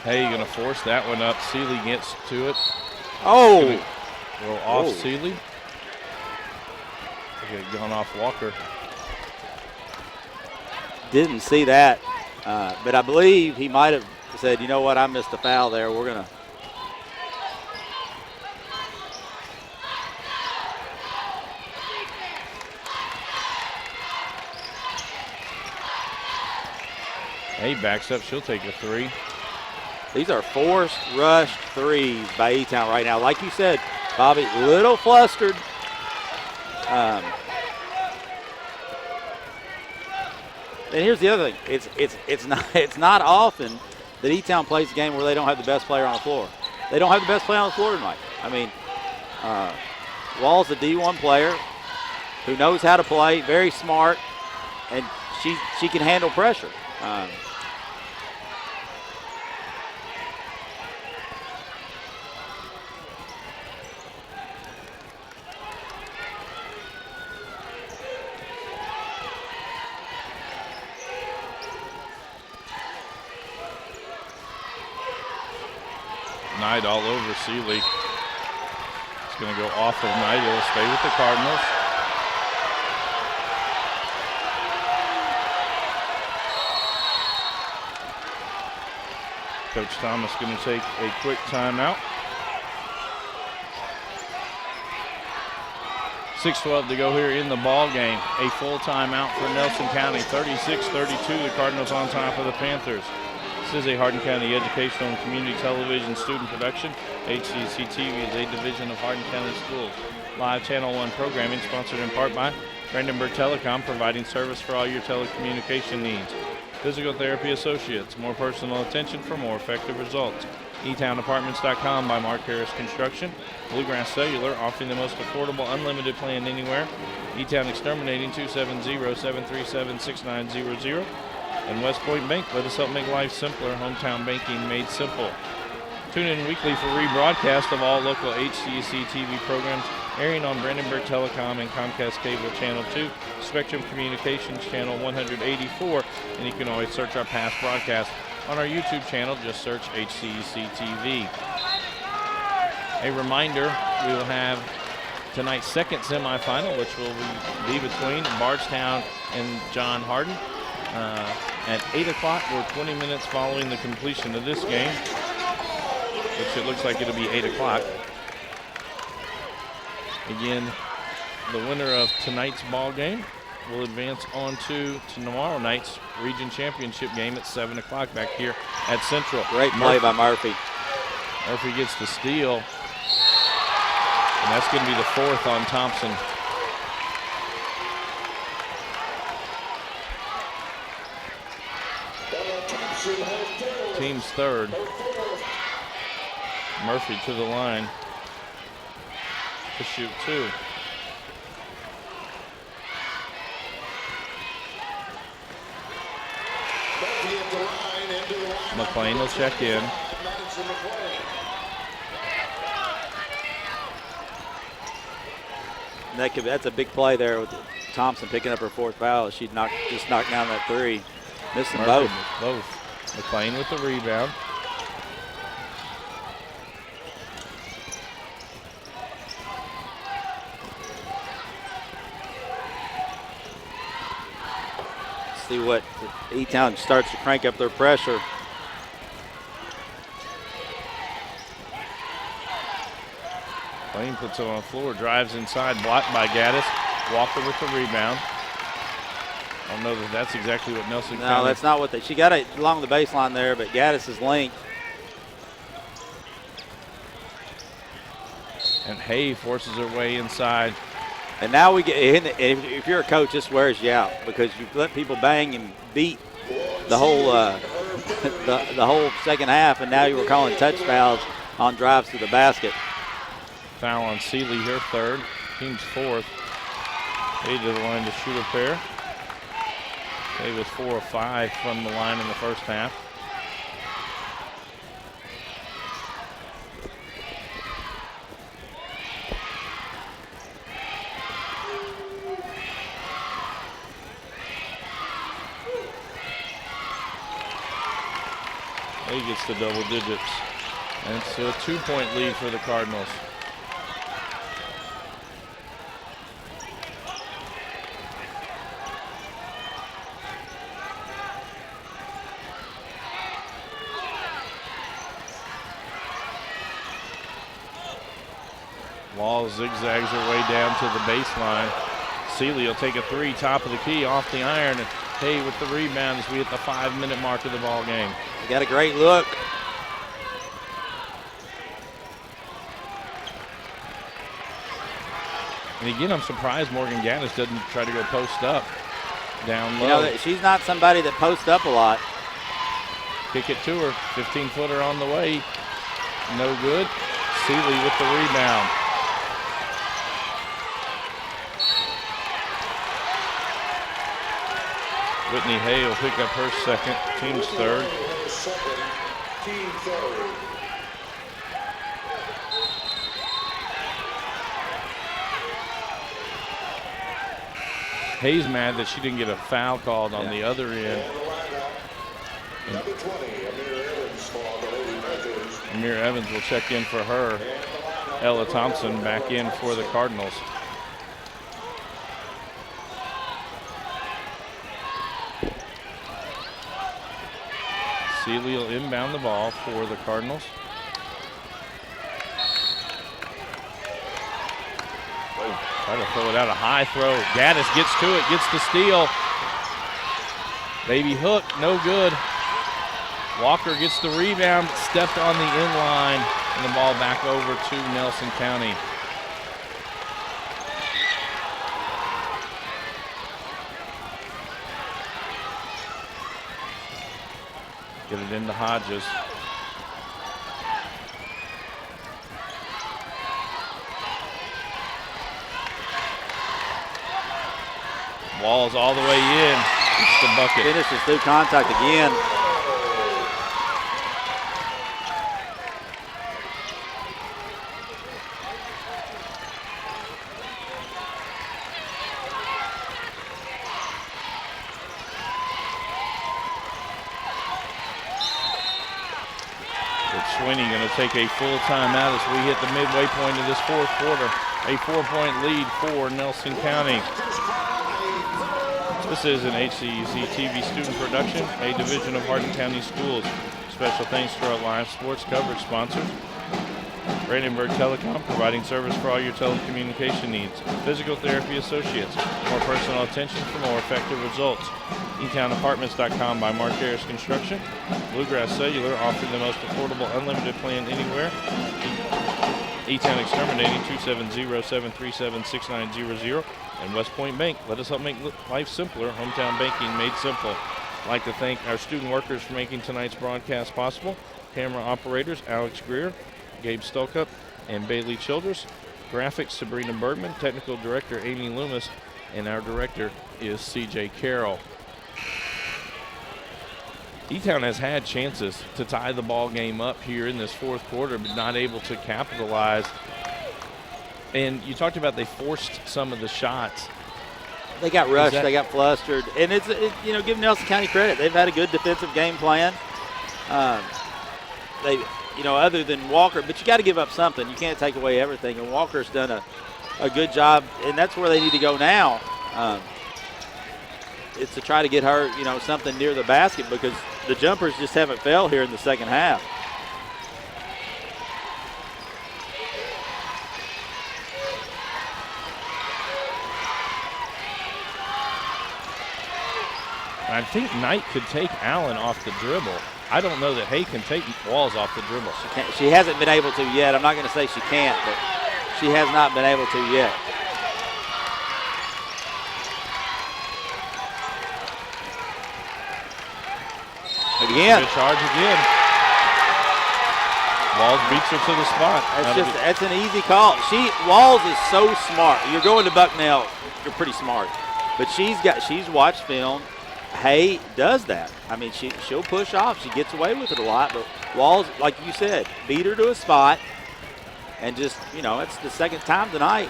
Hey, going to force that one up. Seeley gets to it. Oh! Roll off Seeley. Okay, gone off Walker. Didn't see that, but I believe he might have said, you know what, I missed a foul there. We're going to. Hey, backs up. She'll take a 3. These are forced rushed threes by E-Town right now. Like you said, Bobby, little flustered. And here's the other thing. It's not often that E-Town plays a game where they don't have the best player on the floor. They don't have the best player on the floor tonight. I mean, Wall's a D1 player who knows how to play, very smart, and she can handle pressure. Knight all over Seeley. It's going to go off of Knight. It'll stay with the Cardinals. Coach Thomas going to take a quick timeout. 6:12 to go here in the ball game. A full timeout for Nelson County. 36-32, the Cardinals on top of the Panthers. This is a Hardin County Educational and Community Television student production. HCEC-TV is a division of Hardin County Schools. Live Channel 1 programming sponsored in part by Brandenburg Telecom, providing service for all your telecommunication needs. Physical Therapy Associates, more personal attention for more effective results. eTownApartments.com by Mark Harris Construction. Bluegrass Cellular, offering the most affordable unlimited plan anywhere. E-Town Exterminating, 270-737-6900. And West Point Bank, let us help make life simpler. Hometown banking made simple. Tune in weekly for rebroadcast of all local HCEC-TV programs airing on Brandenburg Telecom and Comcast Cable Channel 2, Spectrum Communications Channel 184, and you can always search our past broadcasts on our YouTube channel. Just search HCEC-TV. A reminder, we will have tonight's second semifinal, which will be between Bardstown and John Hardin. At 8 o'clock, we're 20 minutes following the completion of this game, which it looks like it'll be 8 o'clock. Again, the winner of tonight's ball game will advance on to tomorrow night's region championship game at 7 o'clock back here at Central. Great play by Murphy. Murphy gets the steal, and that's going to be the 4th on Thompson. Team's 3rd. Murphy to the line to shoot 2. Murphy at the line and McLean will check in. That's a big play there with Thompson picking up her 4th foul. She just knocked down that 3. Missed them both. McLean with the rebound. See what E-Town starts to crank up their pressure. McLean puts it on the floor, drives inside, blocked by Gaddis. Walker with the rebound. I don't know that that's exactly what Nelson County. No, that's not what she got it along the baseline there, but Gaddis's length. And Hay forces her way inside. And now we get, if you're a coach, this wears you out because you let people bang and beat the whole the whole second half, and now you were calling touch fouls on drives to the basket. Foul on Seeley, her 3rd, team's 4th. Hay to the line to shoot a pair. Hay was 4 of 5 from the line in the first half. He gets to double digits. And it's a 2-point lead for the Cardinals. Wall zigzags her way down to the baseline. Seeley will take a 3, top of the key, off the iron, and Hay with the rebound as we hit the 5-minute mark of the ball game. Got a great look. And again, I'm surprised Morgan Gaddis doesn't try to go post up down low. You know, she's not somebody that posts up a lot. Kick it to her, 15-footer on the way. No good. Seeley with the rebound. Whitney Hay will pick up her 2nd, team's 3rd. Hay's mad that she didn't get a foul called on the other end. Number 20, Amir Evans for the Lady Panthers. Amir Evans will check in for her. Ella Thompson back in for the Cardinals. Seeley will inbound the ball for the Cardinals. Try to throw it out, a high throw. Gaddis gets to it, gets the steal. Baby hook, no good. Walker gets the rebound, stepped on the inline, and the ball back over to Nelson County. Get it into Hodges. Walls all the way in. It's the bucket. Finishes through contact again. Sweeney going to take a full timeout as we hit the midway point of this 4th quarter. A 4-point lead for Nelson County. This is an HCEC-TV student production, a division of Hardin County Schools. Special thanks to our live sports coverage sponsors. Brandenburg Telecom, providing service for all your telecommunication needs. Physical Therapy Associates, more personal attention for more effective results. eTownApartments.com by Mark Harris Construction. Bluegrass Cellular, offering the most affordable unlimited plan anywhere. E-Town Exterminating, 270-737-6900. And West Point Bank, let us help make life simpler. Hometown banking made simple. I'd like to thank our student workers for making tonight's broadcast possible. Camera operators, Alex Greer, Gabe Stolkup, and Bailey Childress. Graphics, Sabrina Bergman. Technical Director, Amy Loomis. And our director is CJ Carroll. E-Town has had chances to tie the ball game up here in this fourth quarter, but not able to capitalize. And you talked about they forced some of the shots. They got rushed, they got flustered, and it's you know, give Nelson County credit. They've had a good defensive game plan. They, you know, other than Walker, but you got to give up something. You can't take away everything, and Walker's done a good job, and that's where they need to go now. It's to try to get her, you know, something near the basket because the jumpers just haven't fell here in the second half. I think Knight could take Allen off the dribble. I don't know that Hay can take Walls off the dribble. She hasn't been able to yet. I'm not going to say she can't, but she has not been able to yet. Again. Good charge again. Walls beats her to the spot. That's an easy call. Walls is so smart. You're going to Bucknell, you're pretty smart. But she's watched film. Hay does that. I mean, she'll push off. She gets away with it a lot. But Walls, like you said, beat her to a spot. And just, you know, it's the second time tonight.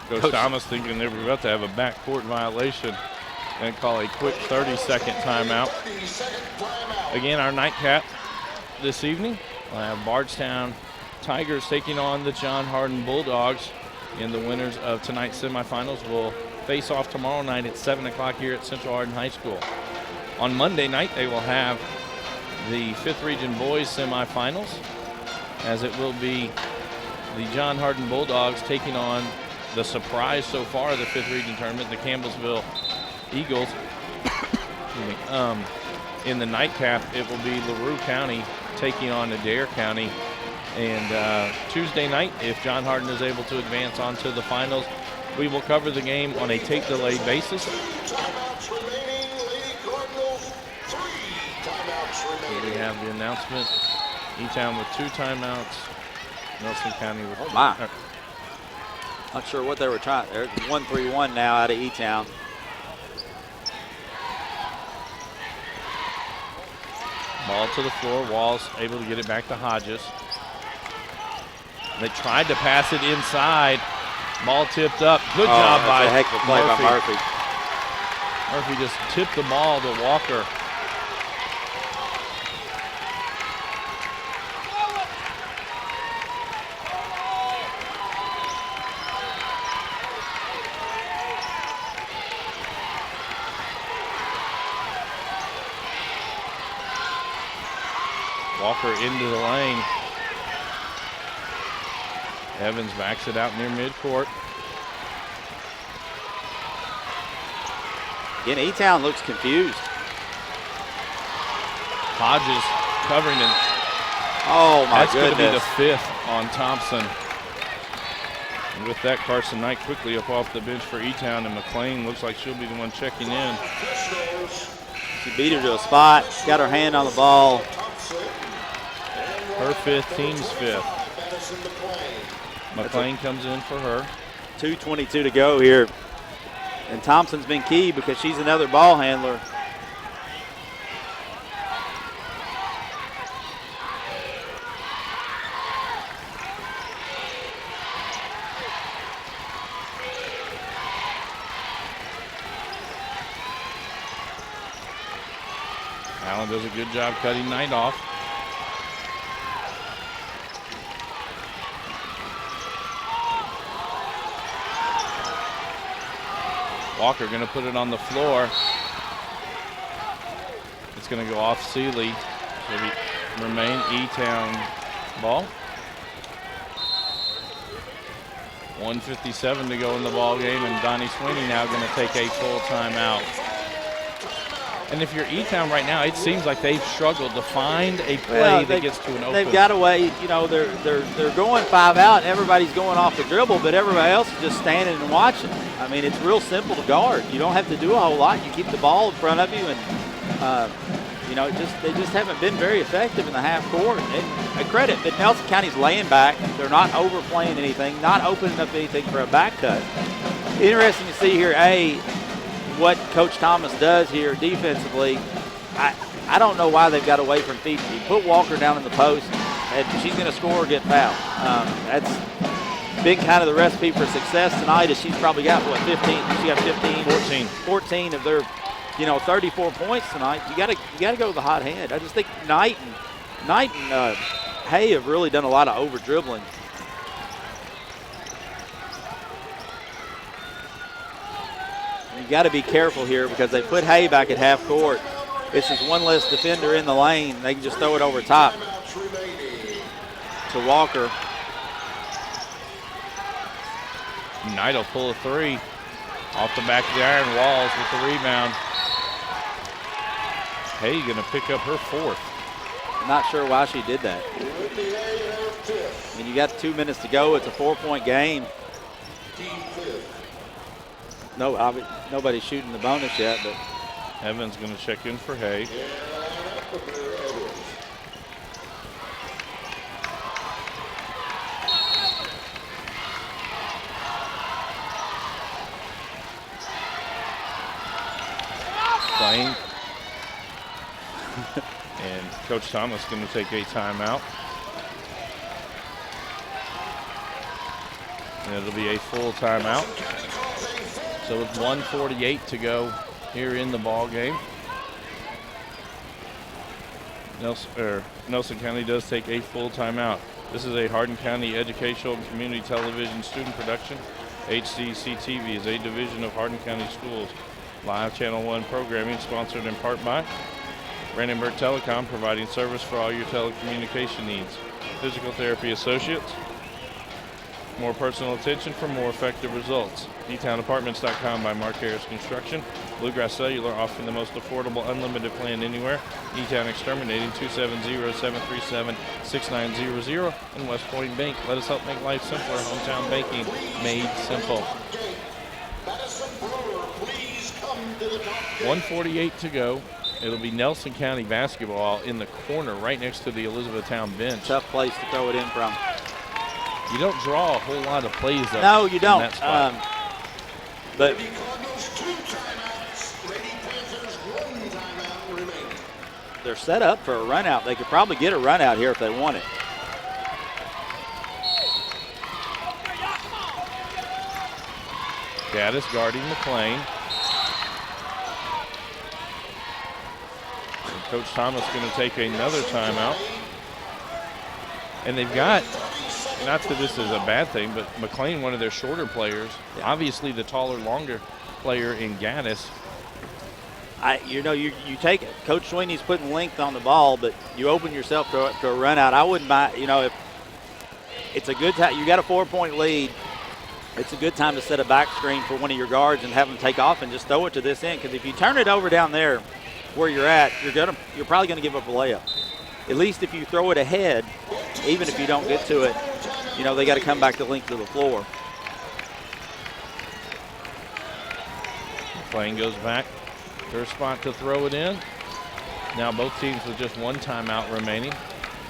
Coach Thomas thinking they were about to have a backcourt violation and call a quick 30-second timeout. Again, our nightcap this evening, we'll have Bardstown Tigers taking on the John Hardin Bulldogs. And the winners of tonight's semifinals will face off tomorrow night at 7 o'clock here at Central Hardin High School. On Monday night, they will have the 5th Region Boys semifinals, as it will be the John Hardin Bulldogs taking on the surprise so far of the 5th Region Tournament, the Campbellsville Eagles. In the nightcap, it will be LaRue County taking on Adair County. And Tuesday night, if John Hardin is able to advance on to the finals, we will cover the game on a tape-delay basis. Timeouts remaining, Lady Cardinals, 3 timeouts remaining. Here we have the announcement. E-Town with 2 timeouts. Nelson County with Oh, my. Not sure what they were trying. There's 1-3-1 now out of E-Town. Ball to the floor. Walls able to get it back to Hodges. They tried to pass it inside. Ball tipped up. Good job by a heck of a play Murphy. by Murphy. Murphy just tipped the ball to Walker. Walker into the lane. Evans backs it out near midcourt. Again, E-Town looks confused. Hodges covering it. Oh, my That's going to be goodness. the 5th on Thompson. And with that, Carson Knight quickly up off the bench for E-Town, and McLean looks like she'll be the one checking in. She beat her to a spot, got her hand on the ball. Her 5th, team's 5th. McLean comes in for her. 2:22 to go here. And Thompson's been key because she's another ball handler. Allen does a good job cutting Knight off. Walker going to put it on the floor. It's going to go off Seeley. So remain E-Town ball. 1:57 to go in the ball game, and Donnie Sweeney now going to take a full timeout. And if you're E-Town right now, it seems like they've struggled to find a play that gets to an open. They've got a way, you know, they're going 5 out, and everybody's going off the dribble, but everybody else is just standing and watching. I mean, it's real simple to guard. You don't have to do a whole lot. You keep the ball in front of you, and you know, they just haven't been very effective in the half court. And a credit, but Nelson County's laying back. They're not overplaying anything, not opening up anything for a back cut. Interesting to see here, what Coach Thomas does here defensively, I don't know why they've got away from feet. You put Walker down in the post, and she's going to score or get fouled. That's been kind of the recipe for success tonight. Is she's probably got, what, 15? She got 15? 14 of their, 34 points tonight. You got to go with the hot hand. I just think Knight and Hay have really done a lot of over dribbling. You got to be careful here because they put Hay back at half court. It's just one less defender in the lane. They can just throw it over top to Walker. Knight will pull a three off the back of the iron walls with the rebound. Hay going to pick up her fourth. I'm not sure why she did that. I mean, you got 2 minutes to go. It's a 4-point game. No, nobody's shooting the bonus yet, but Evans going to check in for Hay. Playing. And Coach Thomas going to take a timeout. And it'll be a full timeout. So with 1:48 to go here in the ball game, Nelson County does take a full timeout. This is a Hardin County Educational and Community Television student production. HCEC-TV is a division of Hardin County Schools. Live Channel 1 programming sponsored in part by Brandenburg Telecom, providing service for all your telecommunication needs. Physical Therapy Associates, more personal attention for more effective results. eTownApartments.com by Mark Harris Construction. Bluegrass Cellular, offering the most affordable unlimited plan anywhere. eTown Exterminating, 270-737-6900. And West Point Bank. Let us help make life simpler. Hometown banking made simple. 1:48 to go. It'll be Nelson County basketball in the corner right next to the Elizabethtown bench. Tough place to throw it in from. You don't draw a whole lot of plays up. No, you don't. In that spot. But they're set up for a run out. They could probably get a run out here if they want it. Gaddis guarding McLean. And Coach Thomas going to take another timeout. And they've got, not that this is a bad thing, but McLean, one of their shorter players, obviously the taller, longer player in Gaddis. You take it. Coach Sweeney's putting length on the ball, but you open yourself to a run out. I wouldn't mind, if it's a good time, you got a 4-point lead, it's a good time to set a back screen for one of your guards and have them take off and just throw it to this end. Because if you turn it over down there where you're at, you're probably going to give up a layup. At least if you throw it ahead, even if you don't get to it, they got to come back the length of the floor. McLean goes back to her spot to throw it in. Now both teams with just one timeout remaining.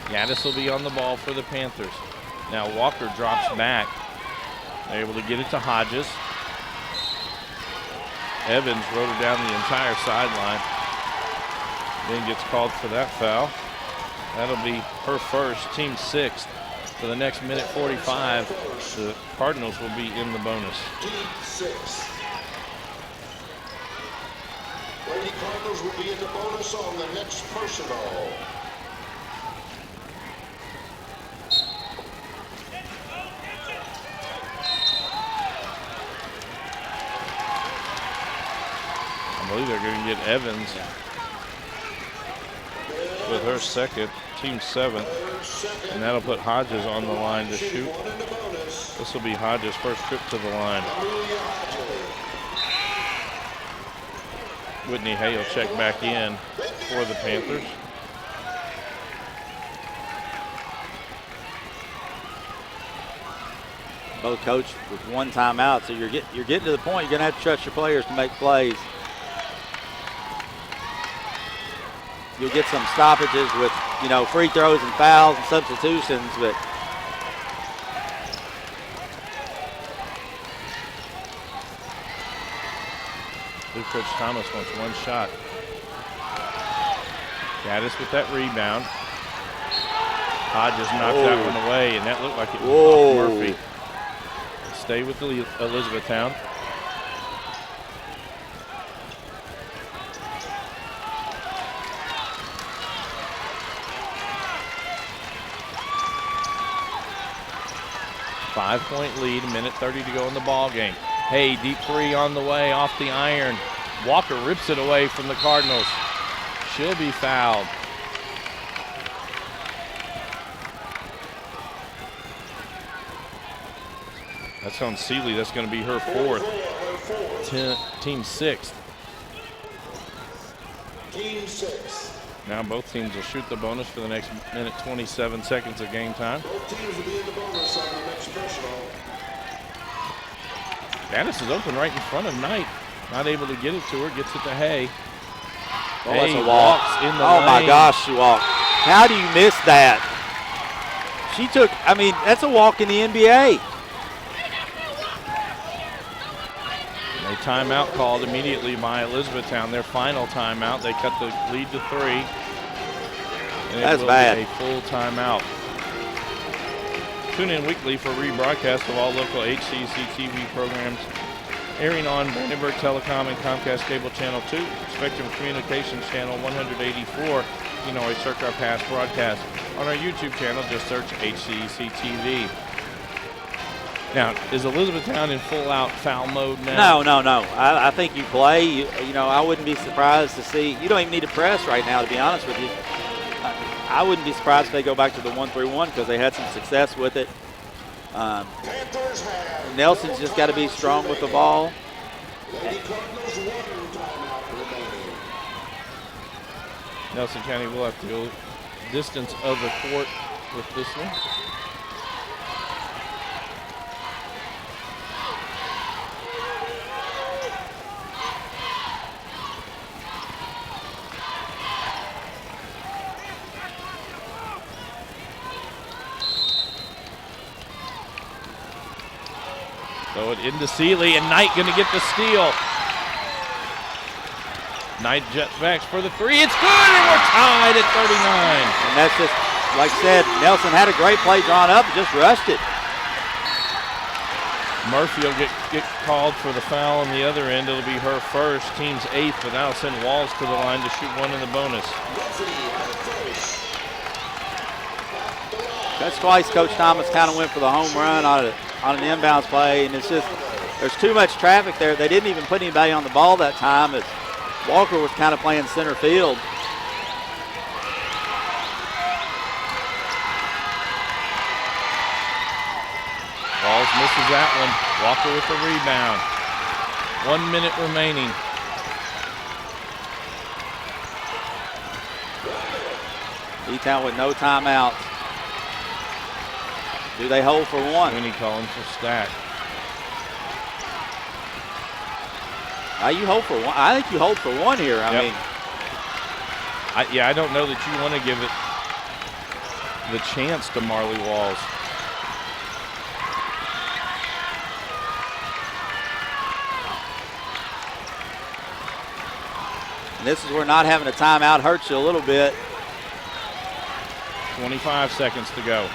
Gaddis will be on the ball for the Panthers. Now Walker drops back. They're able to get it to Hodges. Evans rode it down the entire sideline. Then gets called for that foul. That'll be her first, team sixth. For the next minute 45, the Cardinals will be in the bonus. Lady Cardinals will be in the bonus on the next personal. I believe they're going to get Evans with her second, team seventh. And that'll put Hodges on the line to shoot. This will be Hodges' first trip to the line. Whitney Hay will check back in for the Panthers. Both coach with one timeout, so you're getting to the point you're going to have to trust your players to make plays. You'll get some stoppages with, free throws and fouls and substitutions, but believe Coach Thomas wants one shot. Gaddis with that rebound. Hodges knocked that one away, and that looked like it was off Murphy. Stay with the Elizabethtown. Five-point lead, a minute 30 to go in the ball game. Hey, deep three on the way, off the iron. Walker rips it away from the Cardinals. She'll be fouled. That's on Seeley. That's going to be her fourth. Team sixth. Team 6. Now both teams will shoot the bonus for the next minute 27 seconds of game time. Both teams will be in the bonus on the next personal. Gaddis is open right in front of Knight. Not able to get it to her. Gets it to Hay. Oh, that's Hay a walk. walks in the Oh, my lane. gosh, she walked. How do you miss that? She took, I mean, that's a walk in the NBA. A timeout called immediately by Elizabethtown. Their final timeout. They cut the lead to 3. And That's it will bad. be a full timeout. Tune in weekly for rebroadcast of all local HCEC-TV programs airing on Brandenburg Telecom and Comcast Cable Channel 2, Spectrum Communications Channel 184. You can always search our past broadcasts. On our YouTube channel, just search HCEC-TV. Now, is Elizabethtown in full-out foul mode now? No. I think you play. You know, I wouldn't be surprised to see. You don't even need to press right now, to be honest with you. I wouldn't be surprised if they go back to the 1-3-1 because they had some success with it. Panthers have Nelson's just got to be strong with the ball. Lady Cardinals 1 timeout remaining. Nelson County will have to go distance of the court with this one. Throw it into Seeley, and Knight going to get the steal. Knight jets back for the 3. It's good, and we're tied at 39. And that's just, like I said, Nelson had a great play drawn up, just rushed it. Murphy will get called for the foul on the other end. It'll be her first, team's 8th, but that'll send Walls to the line to shoot one in the bonus. That's twice Coach Thomas kind of went for the home run on an inbounds play, and it's just, there's too much traffic there. They didn't even put anybody on the ball that time. Walker was kind of playing center field. Walls misses that one. Walker with the rebound. 1 minute remaining. E-Town with no timeouts. Do they hold for one? Winnie calling for Stack. You hold for one. I think you hold for one here. I mean, I don't know that you want to give it the chance to Marley Walls. and this is where not having a timeout hurts you a little bit. 25 seconds to go.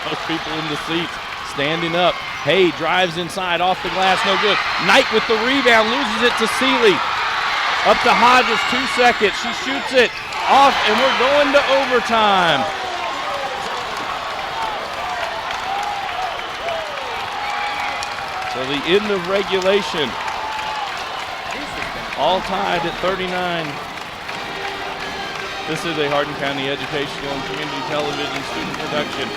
Most people in the seats standing up. Hay drives inside, off the glass, no good. Knight with the rebound, loses it to Seeley. Up to Hodges, 2 seconds. She shoots it off, and we're going to overtime. So the end of regulation. All tied at 39. This is a Hardin County educational and community television student production.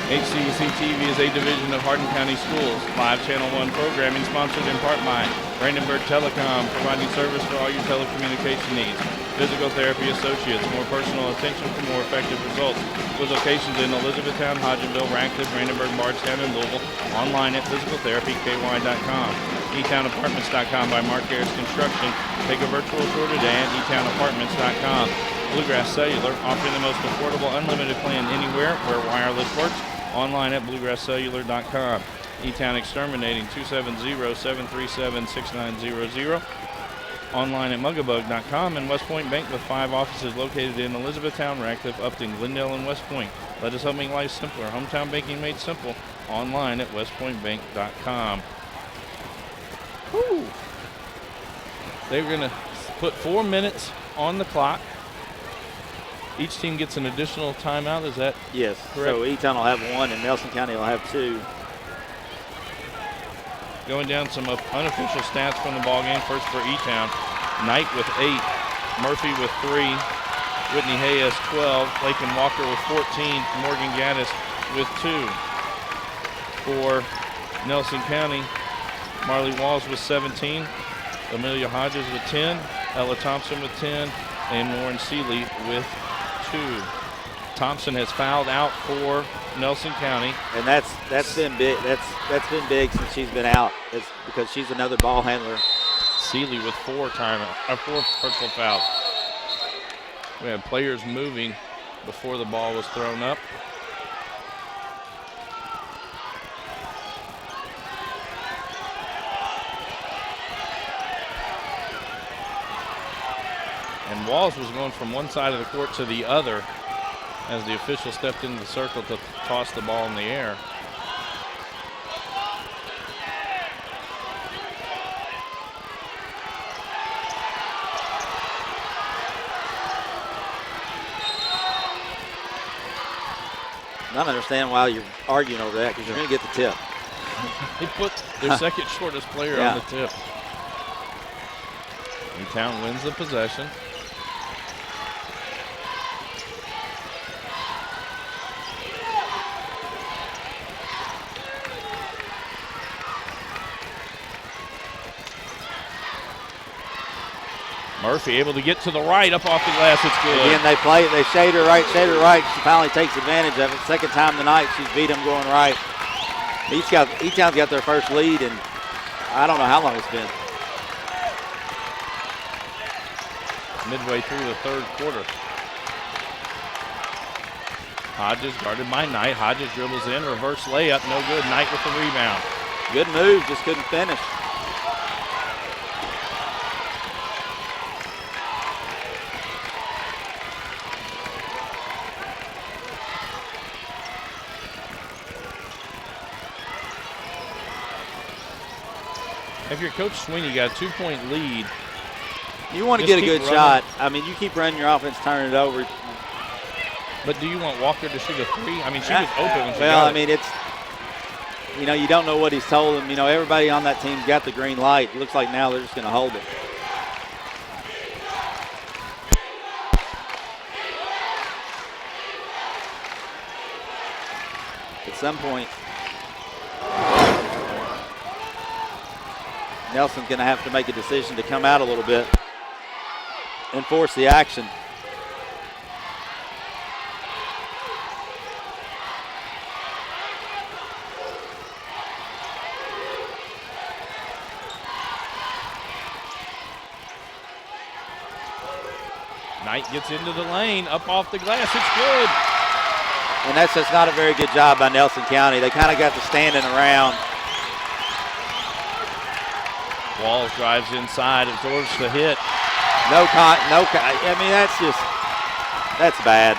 HCEC-TV is a division of Hardin County Schools. Live Channel 1 programming sponsored in part by Brandenburg Telecom, providing service for all your telecommunication needs. Physical Therapy Associates, more personal attention for more effective results. With locations in Elizabethtown, Hodgenville, Radcliffe, Brandenburg, Bardstown, and Louisville. Online at physicaltherapyky.com. eTownApartments.com by Mark Harris Construction. Take a virtual tour today at etownapartments.com. Bluegrass Cellular, offering the most affordable unlimited plan anywhere where wireless works. Online at bluegrasscellular.com. E-Town Exterminating, 270-737-6900. Online at mugabug.com. And West Point Bank with 5 offices located in Elizabethtown, Radcliffe, Upton, Glendale, and West Point. Let us help make life simpler. Hometown banking made simple. Online at westpointbank.com. Whew. They're going to put 4 minutes on the clock. Each team gets an additional timeout. Is that yes? Correct? So E-Town will have 1, and Nelson County will have 2. Going down some unofficial stats from the ball game. First for E-Town, Knight with 8, Murphy with 3, Whitney Hayes 12, Lakin Walker with 14, Morgan Gaddis with 2. For Nelson County, Marley Walls with 17, Amelia Hodges with 10, Ella Thompson with 10, and Lauren Seeley with 2. Thompson has fouled out for Nelson County, and that's been big. That's been big since she's been out. It's because she's another ball handler. Seeley with 4 personal fouls. We had players moving before the ball was thrown up. And Walls was going from one side of the court to the other as the official stepped into the circle to toss the ball in the air. I don't understand why you're arguing over that, because you're going to get the tip. They put their second shortest player on the tip. E-Town wins the possession. Murphy able to get to the right, up off the glass. It's good. Again, they shade her right. She finally takes advantage of it. Second time tonight, she's beat them going right. E-Town's got their first lead, and I don't know how long it's been. Midway through the third quarter. Hodges guarded by Knight. Hodges dribbles in, reverse layup, no good. Knight with the rebound. Good move, just couldn't finish. If you're Coach Sweeney, got a 2-point lead. You want to get a good shot. I mean, you keep running your offense, turn it over. But do you want Walker to shoot a 3? I mean, she was open when she Well, got I mean, it's, you know, you don't know what he's told them. You know, everybody on that team's got the green light. It looks like now they're just going to hold it. At some point, Nelson's going to have to make a decision to come out a little bit and force the action. Knight gets into the lane, up off the glass. It's good. And that's just not a very good job by Nelson County. They kind of got the standing around. Walls drives inside, absorbs the hit. I mean, that's bad.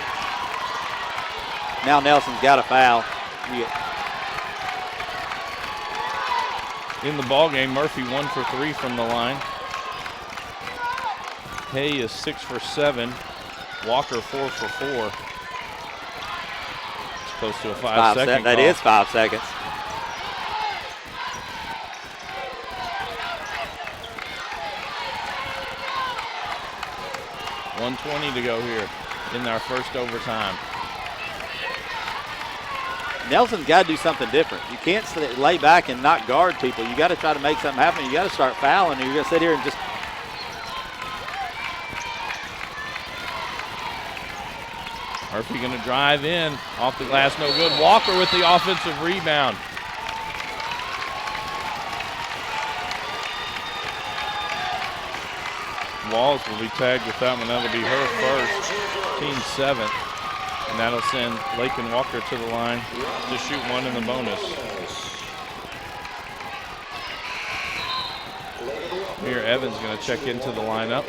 Now Nelson's got a foul. In the ball game, Murphy 1 for 3 from the line. Hay is 6 for 7. Walker 4 for 4. It's close to a 5-second That call. is 5 seconds. $1:20 to go here in our first overtime. Nelson's got to do something different. You can't lay back and not guard people. You got to try to make something happen. You got to start fouling, or you're going to sit here and just. Murphy going to drive in, off the glass, no good. Walker with the offensive rebound. Walls will be tagged with that one. That'll be her first, team 7th. And that'll send Lakin Walker to the line to shoot one in the bonus. Here, Evans going to check into the lineup.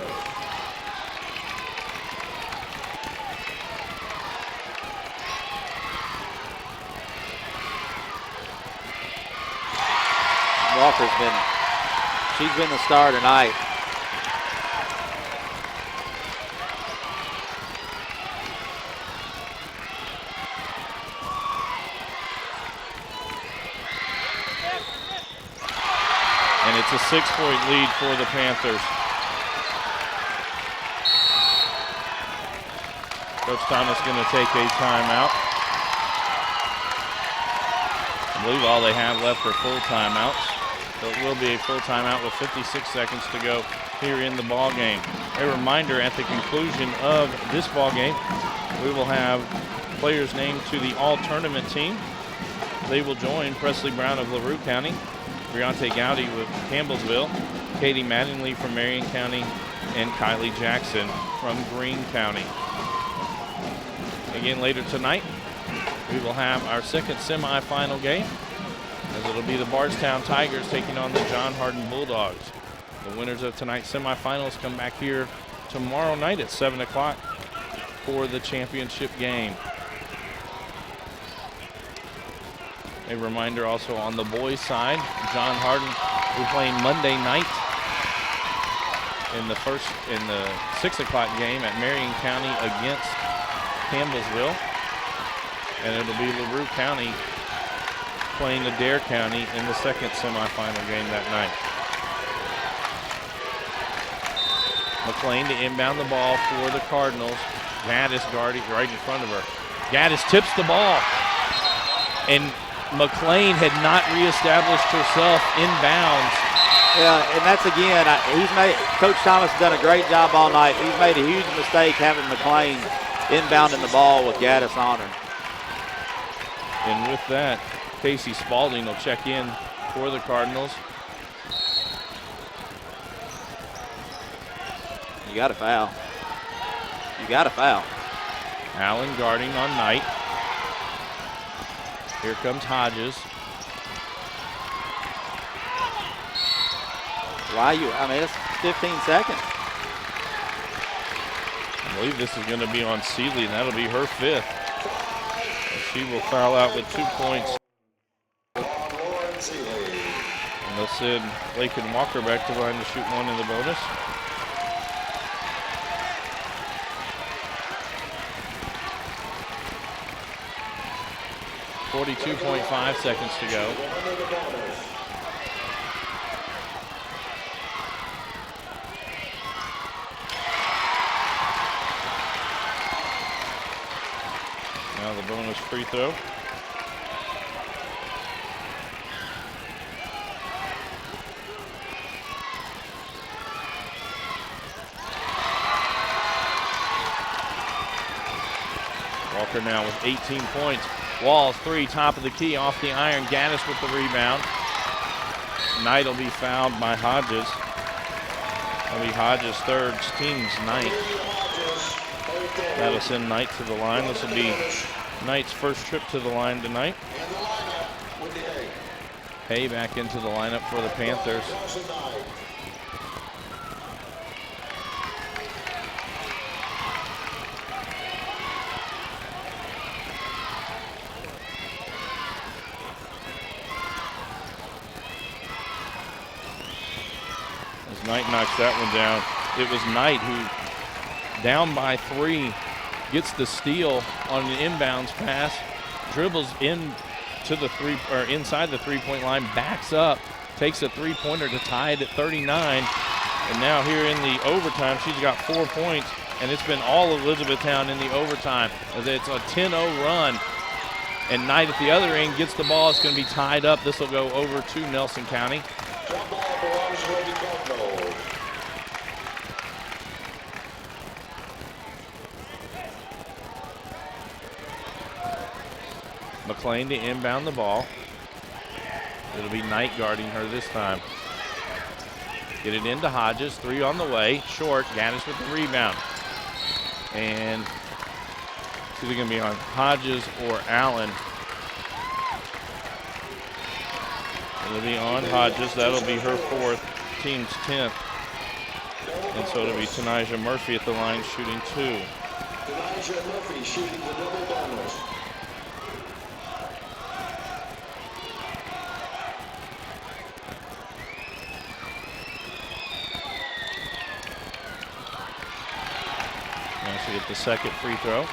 She's been the star tonight. And it's a 6-point lead for the Panthers. Coach Thomas going to take a timeout. I believe all they have left are full timeouts. So it will be a full timeout with 56 seconds to go here in the ball game. A reminder, at the conclusion of this ball game, we will have players named to the all-tournament team. They will join Presley Brown of LaRue County, Briante Gowdy with Campbellsville, Katie Mattingly from Marion County, and Kylie Jackson from Greene County. Again, later tonight, we will have our second semifinal game, as it'll be the Bardstown Tigers taking on the John Hardin Bulldogs. The winners of tonight's semifinals come back here tomorrow night at 7 o'clock for the championship game. A reminder also on the boys' side, John Hardin will be playing Monday night in the 6 o'clock game at Marion County against Campbellsville. And it'll be LaRue County playing Adair County in the second semifinal game that night. McLean to inbound the ball for the Cardinals. Gaddis guarding right in front of her. Gaddis tips the ball. And McLean had not reestablished herself inbounds. Yeah, and that's again, Coach Thomas has done a great job all night. He's made a huge mistake having McLean inbounding the ball with Gaddis on her. And with that, Casey Spalding will check in for the Cardinals. You got to foul. You got to foul. Allen guarding on Knight. Here comes Hodges. It's 15 seconds. I believe this is going to be on Seeley, and that'll be her 5th. She will foul out with 2 points. And they'll send Lakin Walker back to the line to shoot one in the bonus. .5 seconds to go. Now the bonus free throw. Walker now with 18 points. Walls 3, top of the key, off the iron. Gaddis with the rebound. Knight will be fouled by Hodges. That'll be Hodges' 3rd, team's 9th. That'll send Knight to the line. This will be Knight's first trip to the line tonight. Hay back into the lineup for the Panthers. As Knight knocks that one down. It was Knight who, down by 3, gets the steal on an inbounds pass, dribbles in to the inside the 3-point line, backs up, takes a 3-pointer to tie it at 39. And now here in the overtime, she's got 4 points, and it's been all Elizabethtown in the overtime, as it's a 10-0 run. And Knight at the other end gets the ball. It's going to be tied up. This will go over to Nelson County. McLean to inbound the ball. It'll be Knight guarding her this time. Get it into Hodges. 3 on the way. Short. Gaddis with the rebound. And it's either going to be on Hodges or Allen. It'll be on Hodges. That'll be her 4th, team's 10th. And so it'll be Tanijah Murphy at the line shooting 2. Tanijah Murphy shooting the double bonus. Now she'll get the 2nd free throw.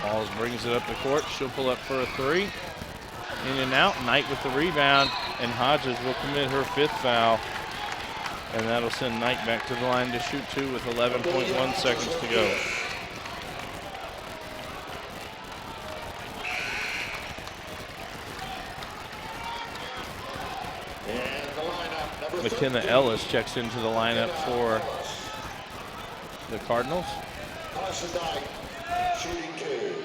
Walls brings it up the court. She'll pull up for a 3. In and out. Knight with the rebound. And Hodges will commit her 5th foul. And that'll send Knight back to the line to shoot 2 with 11.1 seconds to go. McKenna Ellis checks into the lineup for the Cardinals. Knight shooting 2.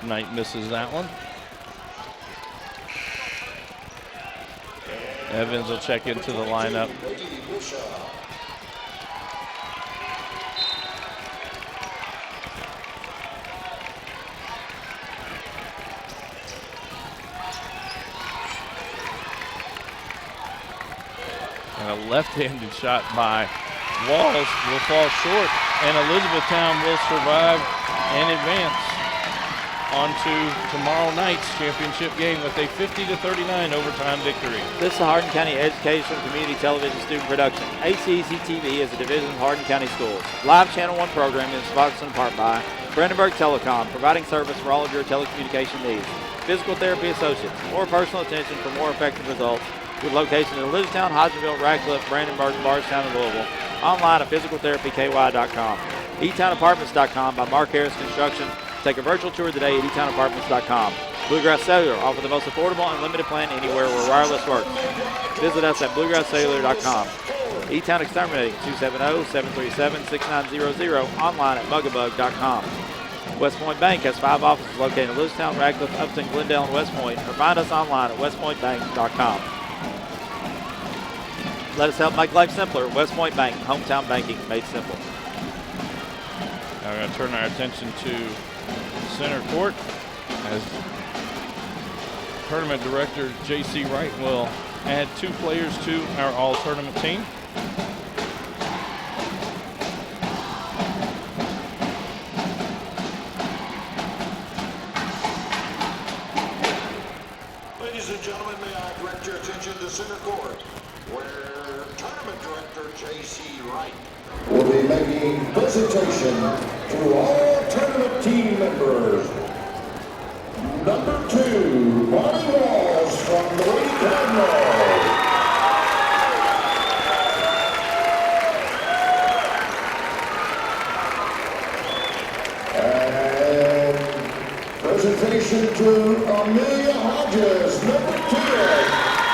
Knight misses that one. Evans will check into the lineup. And a left-handed shot by Walls will fall short, and Elizabethtown will survive and advance onto tomorrow night's championship game with a 50-39 overtime victory. This is a Hardin County Education Community Television student production. HCEC-TV is a division of Hardin County Schools. Live Channel 1 programming is sponsored in part by Brandenburg Telecom, providing service for all of your telecommunication needs. Physical Therapy Associates, more personal attention for more effective results, with locations in Elizabethtown, Hodgenville, Radcliffe, Brandenburg, Bardstown, and Louisville. Online at physicaltherapyky.com. eTownApartments.com by Mark Harris Construction. Take a virtual tour today at eTownApartments.com. Bluegrass Cellular offer the most affordable and limited plan anywhere where wireless works. Visit us at bluegrasscellular.com. eTown Exterminating 270-737-6900 online at mugabug.com. West Point Bank has 5 offices located in Elizabethtown, Radcliffe, Upton, Glendale, and West Point. Or find us online at westpointbank.com. Let us help make life simpler. West Point Bank, hometown banking made simple. Now we're going to turn our attention to center court as tournament director J.C. Wright will add 2 players to our all-tournament team. Ladies and gentlemen, may I direct your attention to center court, where tournament director J.C. Wright will be making presentation to all tournament team members. Number 2, Bonnie Walls from the Lady Cardinals. And presentation to Amelia Hodges, number 10,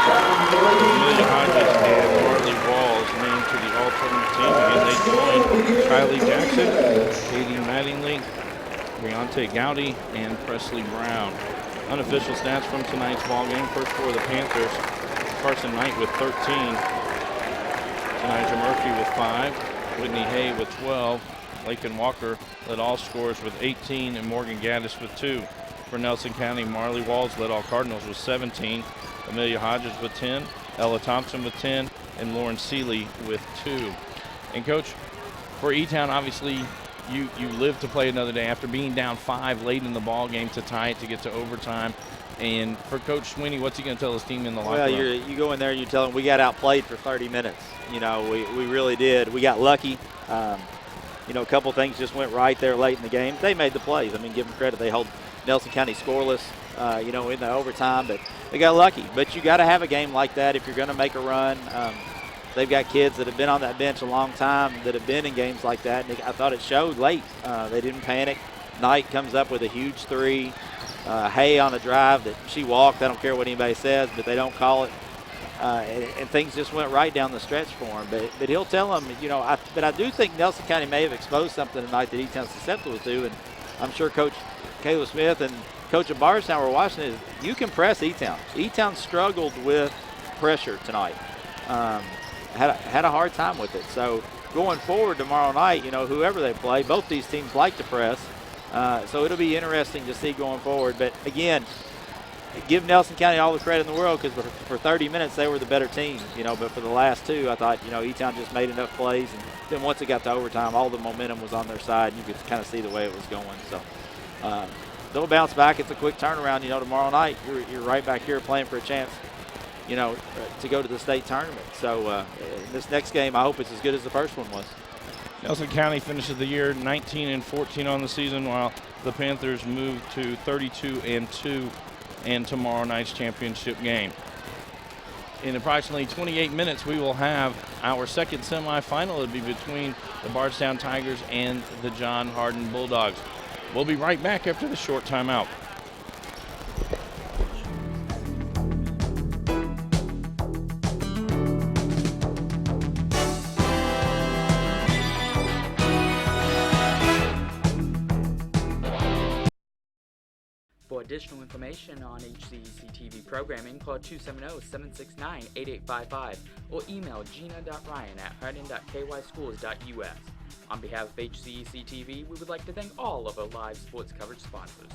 from the Lady Amelia Hodges Cardinals. and Marley Walls named to the all-tournament team. Again, they joined Kylie Jackson, Katie Mattingly, Briante Gowdy, and Presley Brown. Unofficial stats from tonight's ball game. First for the Panthers, Carson Knight with 13, Tanijah Murphy with 5, Whitney Hay with 12, Lakin Walker led all scorers with 18, and Morgan Gaddis with 2. For Nelson County, Marley Walls led all Cardinals with 17, Amelia Hodges with 10, Ella Thompson with 10, and Lauren Seeley with 2. And Coach, for E-Town, obviously you live to play another day after being down 5 late in the ball game to tie it to get to overtime. And for Coach Sweeney, what's he going to tell his team in the locker room? Well, you go in there and you tell them we got outplayed for 30 minutes. You know, we really did. We got lucky. a couple things just went right there late in the game. They made the plays. I mean, give them credit. They held Nelson County scoreless, in the overtime, but they got lucky. But you got to have a game like that if you're going to make a run. They've got kids that have been on that bench a long time that have been in games like that, and I thought it showed late. They didn't panic. Knight comes up with a huge three. Hay on a drive that she walked. I don't care what anybody says, but they don't call it. And things just went right down the stretch for him. But he'll tell them, but I do think Nelson County may have exposed something tonight that E-Town's susceptible to, and I'm sure Coach Caleb Smith and Coach of Bardstown were watching it. You can press E-Town. E-Town struggled with pressure tonight. Had a hard time with it. So going forward tomorrow night, whoever they play, both these teams like to press. So it'll be interesting to see going forward. But again, give Nelson County all the credit in the world, because for 30 minutes they were the better team. But for the last two, I thought E-Town just made enough plays, and then once it got to overtime, all the momentum was on their side, and you could kind of see the way it was going. So they'll bounce back. It's a quick turnaround. Tomorrow night you're right back here playing for a chance, to go to the state tournament. So this next game, I hope it's as good as the first one was. Nelson County finishes the year 19-14 on the season, while the Panthers move to 32-2 in tomorrow night's championship game. In approximately 28 minutes, we will have our second semifinal. It'll be between the Bardstown Tigers and the John Hardin Bulldogs. We'll be right back after the short timeout. For additional information on HCEC-TV programming, call 270-769-8855 or email gina.ryan@hardin.kyschools.us. On behalf of HCEC-TV, we would like to thank all of our live sports coverage sponsors.